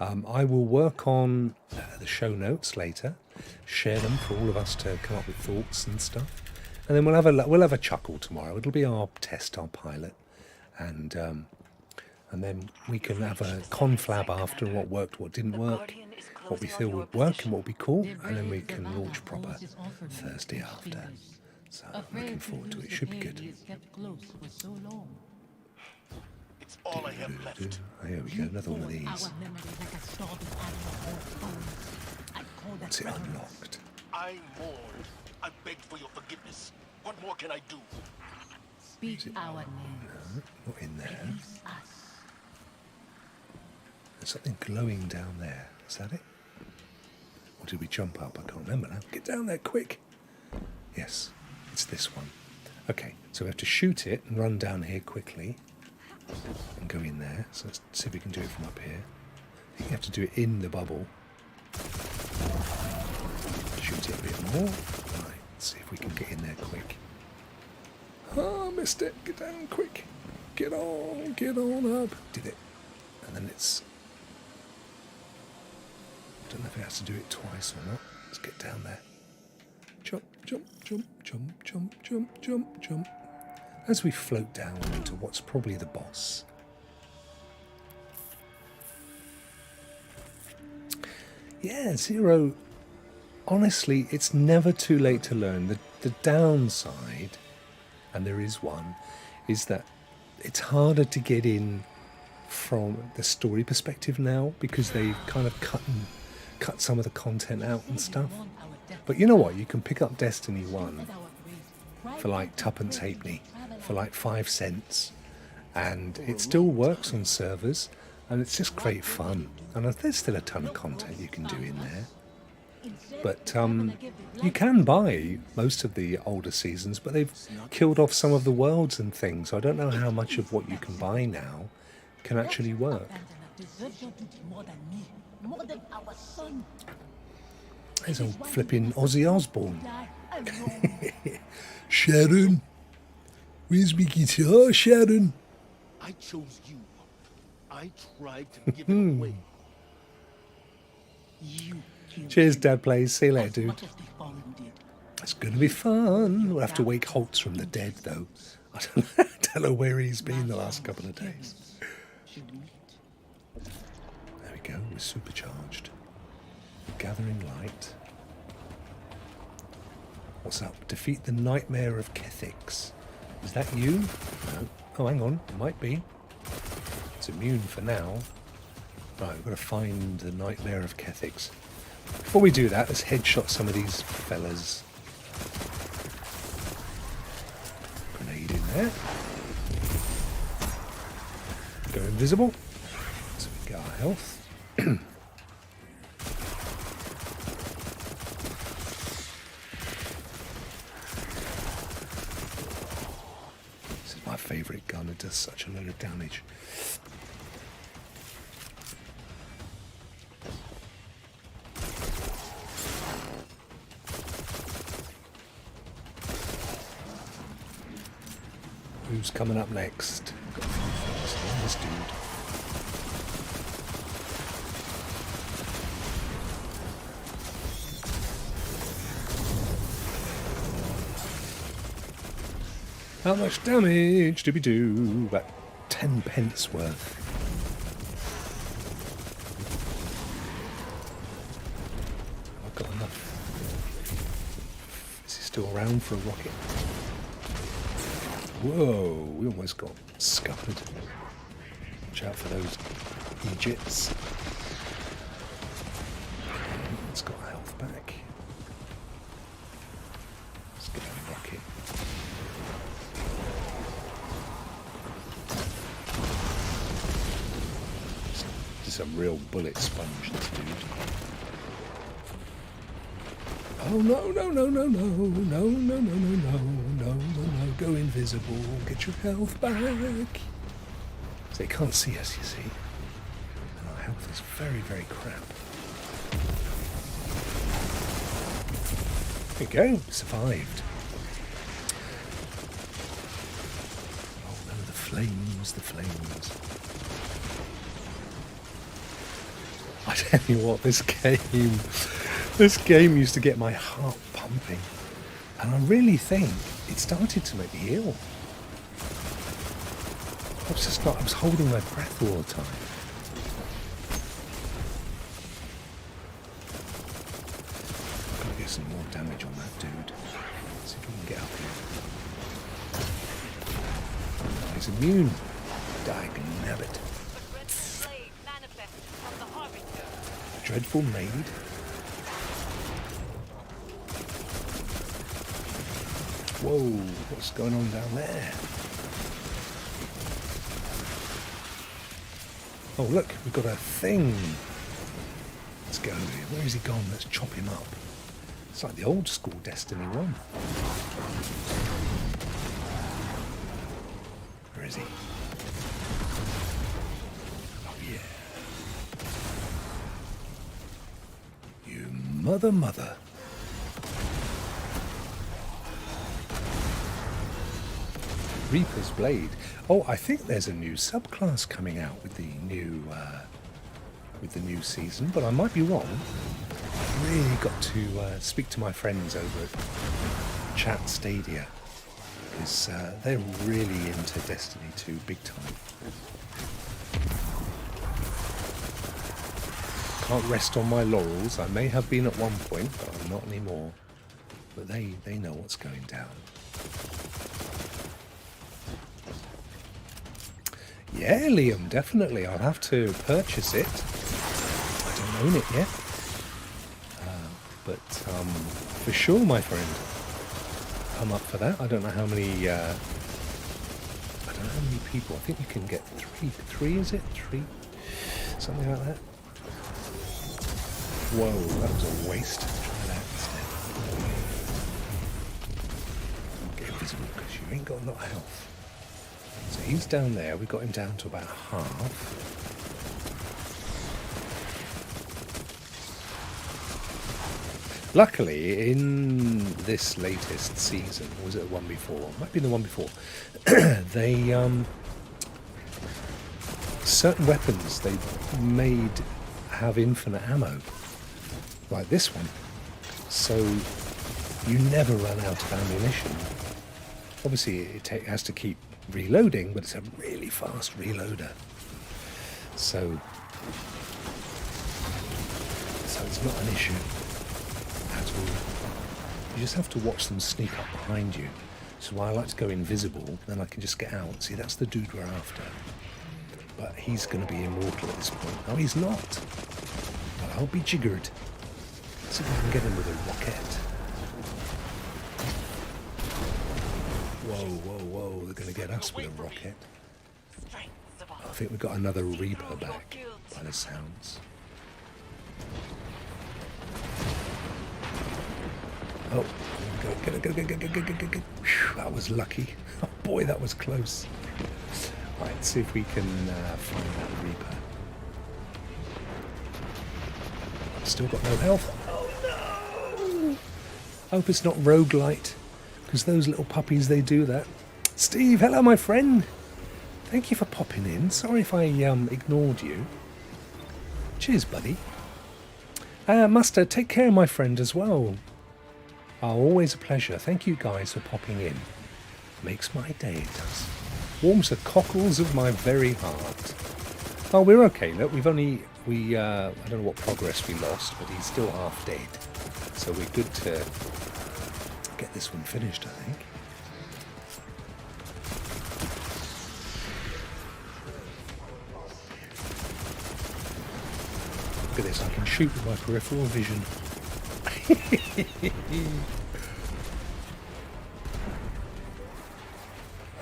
I will work on the show notes later, share them for all of us to come up with thoughts and stuff. and then we'll have a chuckle tomorrow. It'll be our test, our pilot, and then we can have a conflab after what worked, what didn't work, what we feel would work, and what would be cool, and then we can launch proper Thursday after. So I'm looking forward to it. Should be good. It's all I have left. Oh, here we go. Another one of these. What's it unlocked? I mourned. I begged for your forgiveness. What more can I do? Speak our name. No, not in there. There's something glowing down there. Is that it? Or did we jump up? I can't remember now. Get down there quick. Yes, it's this one. Okay, so we have to shoot it and run down here quickly and go in there. So let's see if we can do it from up here. I think you have to do it in the bubble. Shoot it a bit more. Right, let's see if we can get in there quick. Oh, missed it. Get down quick. Get on up. Did it. And then it's... I don't know if it has to do it twice or not. Let's get down there. Jump, jump, jump, jump, jump, jump, jump, jump. As we float down into what's probably the boss. Yeah, Zero. Honestly, it's never too late to learn. The downside, and there is one, is that it's harder to get in from the story perspective now because they've kind of cut some of the content out and stuff. But you know what? You can pick up Destiny 1 for like tuppence halfpenny, for like 5 cents, and it still works on servers, and it's just great fun. And there's still a ton of content you can do in there. But you can buy most of the older seasons, but they've killed off some of the worlds and things. So I don't know how much of what you can buy now can actually work. There's a flipping Ozzy Osbourne. Sharon, where's my guitar, Sharon? I chose you. I tried to give it away. You Cheers, Dad Plays. See you later, dude. It's going to be fun. We'll have to wake Holtz from the dead, though. I don't know where he's been the last couple of days. There we go. We're supercharged. Gathering light. What's up? Defeat the Nightmare of Kethix. Is that you? No. Oh, hang on. It might be. It's immune for now. Right, we've got to find the Nightmare of Kethix. Before we do that, let's headshot some of these fellas. Grenade in there. Go invisible. So we get our health. This is my favourite gun. It does such a lot of damage. Who's coming up next? Got a few things here. This dude. How much damage did we do? About 10 pence worth. I've got enough. Is he still around for a rocket? Whoa, we almost got scuppered. Watch out for those Egypts. It's got health back. Let's get a rocket. This is a real bullet sponge, this dude. Oh no, no, no, no, no, no, no, no, no, no, no, no, go invisible, get your health back. So they can't see us, you see. And our health is very, very crap. There we go, survived. Oh no, the flames, the flames. I tell you what, this game used to get my heart pumping. And I really think It started to make me ill. I was holding my breath all the time. Gotta get some more damage on that dude. See if we can get up here. He's immune. Dag-nabbit. Dreadful maid. Whoa, what's going on down there? Oh look, we've got a thing. Let's go over here. Where is he gone? Let's chop him up. It's like the old school Destiny 1. Where is he? Oh yeah. You mother. Reaper's Blade. Oh, I think there's a new subclass coming out with the new season, but I might be wrong. I've really got to speak to my friends over at Chat Stadia, because they're really into Destiny 2 big time. Can't rest on my laurels. I may have been at one point, but I'm not anymore. But they know what's going down. Yeah, Liam, definitely. I'll have to purchase it. I don't own it yet. But for sure, my friend. I'm up for that. I don't know how many people. I think you can get three, is it? 3? Something like that. Whoa, that was a waste. Try that instead. Get invisible because you ain't got a lot of health. So he's down there. We got him down to about half. Luckily, in this latest season, or was it the one before? Might be the one before. They certain weapons they made have infinite ammo, like this one. So you never run out of ammunition. Obviously, it has to keep reloading, but it's a really fast reloader. So it's not an issue at all. You just have to watch them sneak up behind you. So I like to go invisible, then I can just get out. See, that's the dude we're after. But he's going to be immortal at this point. No, he's not. But I'll be jiggered. Let's see if I can get him with a rocket. Whoa, they're going to get us with a rocket. I think we've got another Reaper back, by the sounds. Oh, go. Whew, that was lucky. Oh boy, that was close. Right, let's see if we can find that Reaper. Still got no health. Oh no! Hope it's not roguelite. Because those little puppies, they do that. Steve, hello, my friend. Thank you for popping in. Sorry if I ignored you. Cheers, buddy. Mustard, take care, my friend, as well. Oh, always a pleasure. Thank you guys for popping in. Makes my day, it does. Warms the cockles of my very heart. Oh, we're okay. Look, I don't know what progress we lost, but he's still half dead. So we're good to get this one finished, I think. Look at this, I can shoot with my peripheral vision.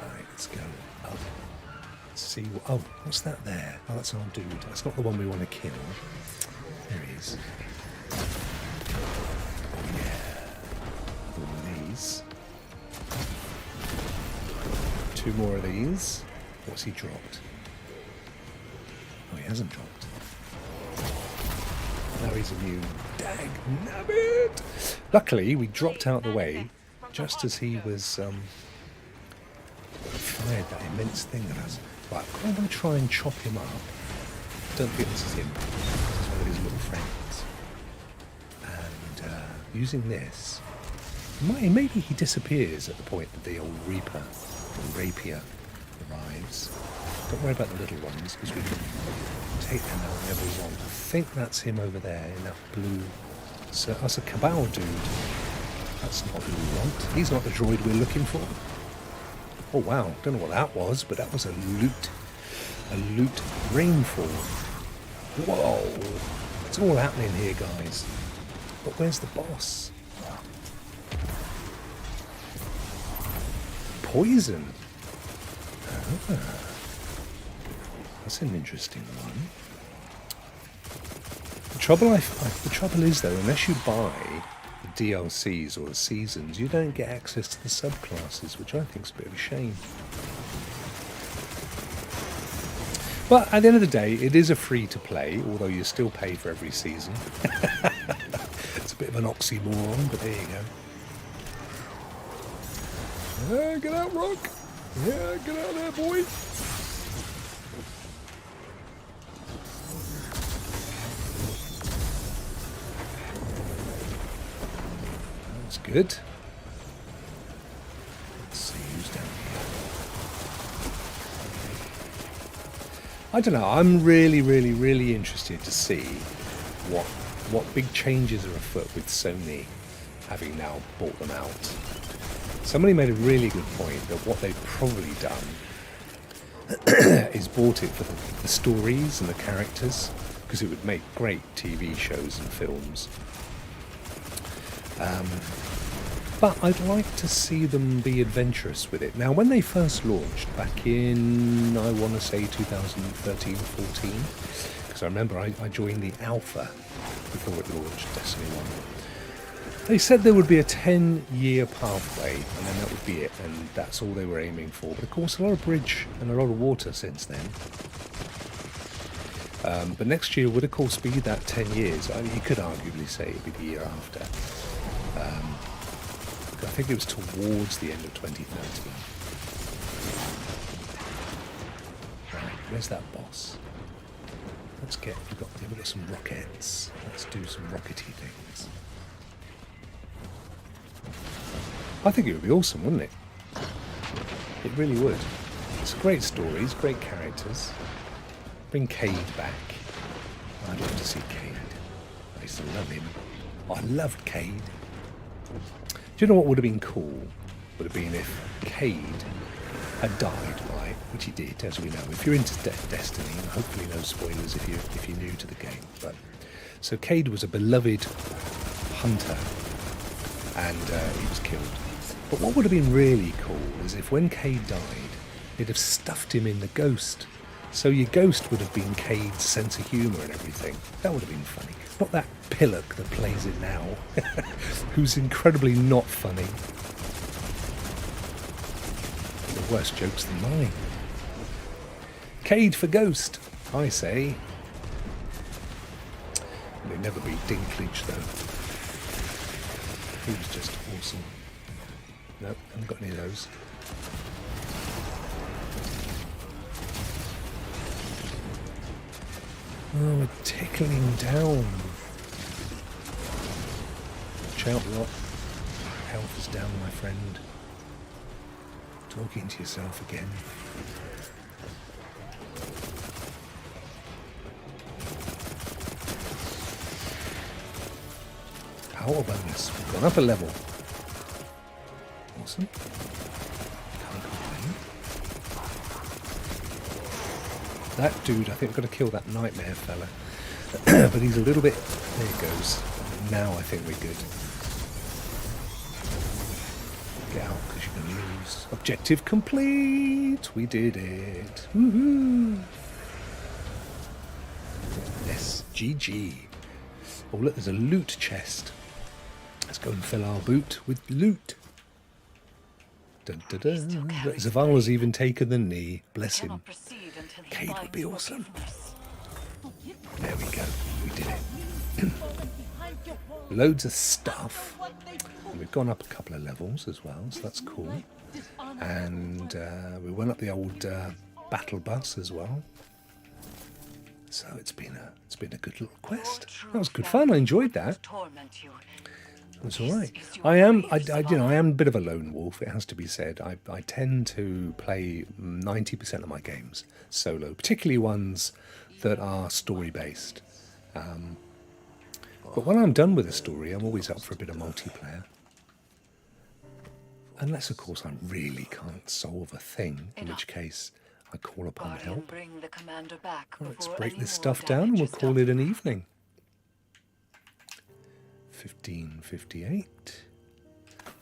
Alright, let's go up. Let's see what's that there? Oh, that's our dude. That's not the one we want to kill. There he is. Oh yeah. One of these. 2 more of these. What's he dropped? Oh, he hasn't dropped. Now he's immune. Dag nabbit! Luckily, we dropped out the way just as he was fired that immense thing at us. Right, I'm going to try and chop him up. Don't think this is him. This is one of his little friends. And using this, Maybe he disappears at the point that the old Reaper, or Rapier, arrives. Don't worry about the little ones, because we can take them out whenever we want. I think that's him over there in that blue. So that's a Cabal dude. That's not who we want. He's not the droid we're looking for. Oh wow, don't know what that was, but that was a loot rainfall. Whoa, it's all happening here, guys. But where's the boss? Poison. Ah, that's an interesting one. The trouble is though, unless you buy the DLCs or the seasons, you don't get access to the subclasses, which I think is a bit of a shame. But at the end of the day, it is a free-to-play, although you still pay for every season. It's a bit of an oxymoron, but there you go. Yeah, get out, Rock! Yeah, get out there, boy! That's good. Let's see who's down here. I don't know, I'm really interested to see what big changes are afoot with Sony having now bought them out. Somebody made a really good point that what they've probably done is bought it for the stories and the characters, because it would make great TV shows and films. But I'd like to see them be adventurous with it. Now, when they first launched, back in, I want to say 2013-14, because I remember I joined the alpha before it launched, Destiny 1. They said there would be a 10-year pathway, and then that would be it, and that's all they were aiming for. But of course, a lot of bridge and a lot of water since then. But next year would, of course, be that 10 years. You could arguably say it would be the year after. I think it was towards the end of 2013. Right, where's that boss? We've got some rockets. Let's do some rockety things. I think it would be awesome, wouldn't it? It really would. It's great stories, great characters. Bring Cade back. I'd love to see Cade. I used to love him. I loved Cade. Do you know what would have been cool? Would have been if Cade had died, right? Which he did, as we know. If you're into Destiny, and hopefully no spoilers if you're new to the game. But so Cade was a beloved hunter, and he was killed. But what would have been really cool is if when Cade died, they'd have stuffed him in the ghost. So your ghost would have been Cade's sense of humour and everything. That would have been funny. Not that pillock that plays it now, who's incredibly not funny. The worse jokes than mine. Cade for Ghost, I say. They never beat Dinklage though. He was just awesome. Nope, haven't got any of those. Oh, we're tickling down. Watch out, Rock. Health is down, my friend. Talking to yourself again. Power bonus. We've gone up a level. Awesome. Can't complain. That dude, I think we've got to kill that nightmare fella. But he's a little bit... There he goes. Now I think we're good. Get out, because you're going to lose. Objective complete! We did it. Woohoo! Yes, GG. Oh look, there's a loot chest. Let's go and fill our boot with loot. Dun, dun, dun. Zavala's even taken the knee. Bless him. Cade would be awesome. There we go. We did it. Loads of stuff. And we've gone up a couple of levels as well, so that's cool. And we went up the old battle bus as well. So it's been a good little quest. That was good fun. I enjoyed that. That's all right. I am a bit of a lone wolf. It has to be said. I tend to play 90% of my games solo, particularly ones that are story based. But when I'm done with a story, I'm always up for a bit of multiplayer. Unless, of course, I really can't solve a thing, in which case I call upon Guardian, help. bring the commander back Let's before break any this more stuff down and damage we'll is call done. it an evening. 1558,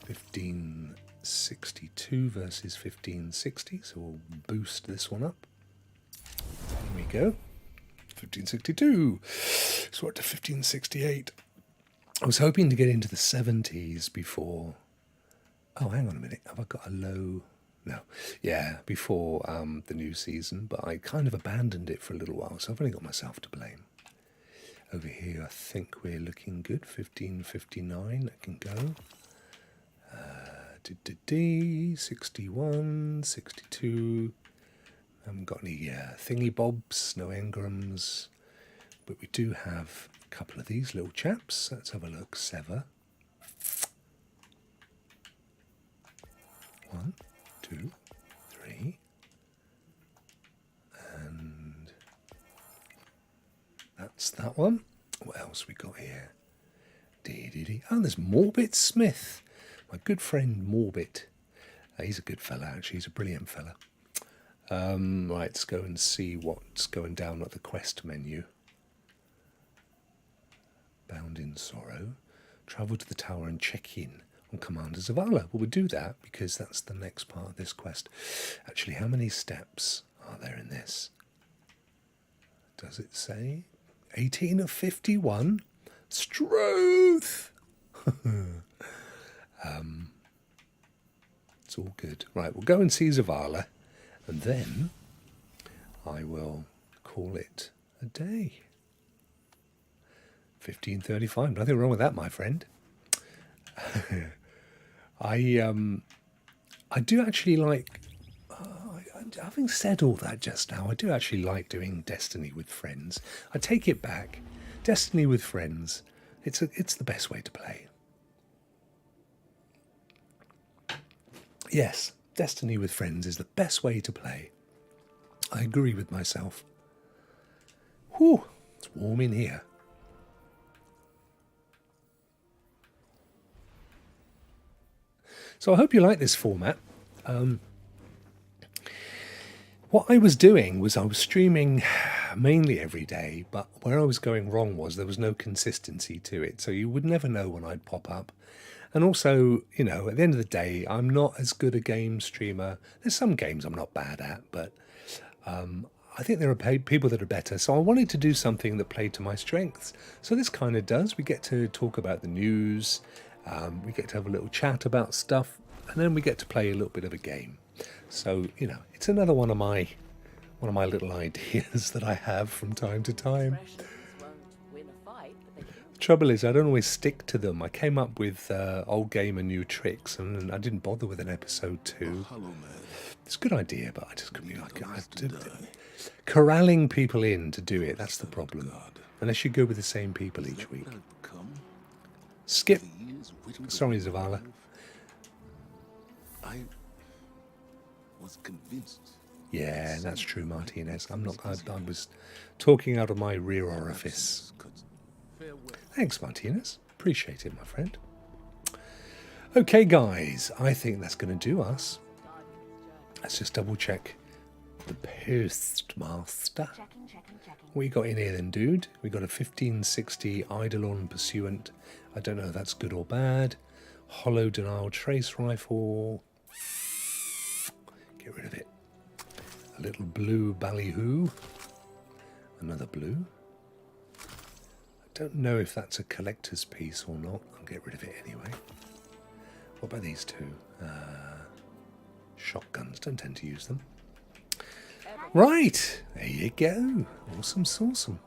1562 versus 1560, so we'll boost this one up. There we go. 1562. So we're up to 1568. I was hoping to get into the 70s before... Oh, hang on a minute. Have I got a low... No. Yeah, before the new season, but I kind of abandoned it for a little while, so I've only got myself to blame. Over here, I think we're looking good. 1559, that can go. 61, 62. Haven't got any thingy bobs, no engrams, but we do have a couple of these little chaps. Let's have a look. Sever. 1, 2, 3, and that's that one. What else we got here? Oh, there's Morbit Smith, my good friend Morbit. He's a good fella, actually. He's a brilliant fella. Right, let's go and see what's going down at the quest menu. Bound in Sorrow. Travel to the tower and check in on Commander Zavala. Well, we'll do that because that's the next part of this quest. Actually, how many steps are there in this? Does it say? 18 of 51? Struth! It's all good. Right, we'll go and see Zavala, and then I will call it a day. 1535. Nothing wrong with that, my friend. I do actually like. Having said all that just now, I do actually like doing Destiny with friends. I take it back. Destiny with friends. It's the best way to play. Yes, Destiny with friends is the best way to play. I agree with myself. Whew, it's warm in here. So I hope you like this format. What I was doing was I was streaming mainly every day, but where I was going wrong was there was no consistency to it. So you would never know when I'd pop up. And also, you know, at the end of the day, I'm not as good a game streamer. There's some games I'm not bad at, but I think there are people that are better. So I wanted to do something that played to my strengths. So this kind of does. We get to talk about the news. We get to have a little chat about stuff. And then we get to play a little bit of a game. So, you know, it's another one of my little ideas that I have from time to time. The trouble is, I don't always stick to them. I came up with old game and new tricks, and I didn't bother with an episode 2. Hello, man. It's a good idea, but I just couldn't be like, corralling people in to do it. That's the problem. Unless you go with the same people each week. Skip. Sorry, Zavala. I was convinced. Yeah, that's true, Martinez. I was talking out of my rear orifice. Thanks, Martinez. Appreciate it, my friend. Okay, guys, I think that's going to do us. Let's just double check the postmaster. What you got in here then, dude? We got a 1560 Eidolon Pursuant. I don't know if that's good or bad. Hollow Denial Trace Rifle. Get rid of it. A little blue ballyhoo. Another blue. I don't know if that's a collector's piece or not. I'll get rid of it anyway. What about these two? Shotguns. Don't tend to use them. Right. There you go. Awesome awesome.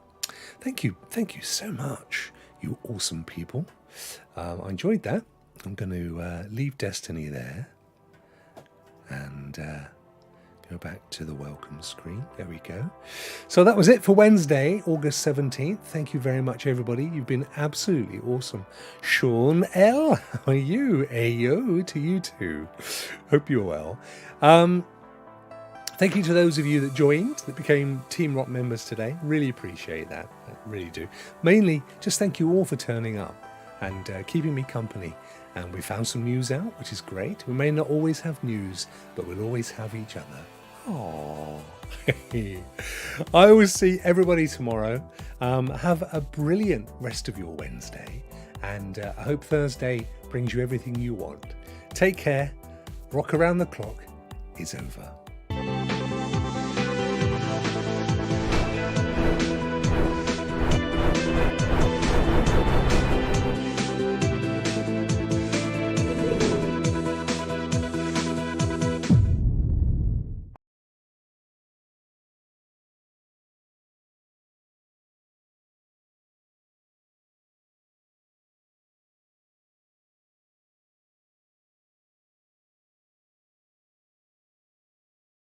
Thank you so much, you awesome people. I enjoyed that. I'm going to leave Destiny there and go Go back to the welcome screen. There we go. So that was it for Wednesday, August 17th. Thank you very much, everybody. You've been absolutely awesome. Sean L, how are you? Ayo to you too. Hope you're well. Thank you to those of you that joined, that became Team Rock members today. Really appreciate that. I really do. Mainly, just thank you all for turning up and keeping me company. And we found some news out, which is great. We may not always have news, but we'll always have each other. Aww. I will see everybody tomorrow. Have a brilliant rest of your Wednesday. And I hope Thursday brings you everything you want. Take care. Rock Around the Clock is over.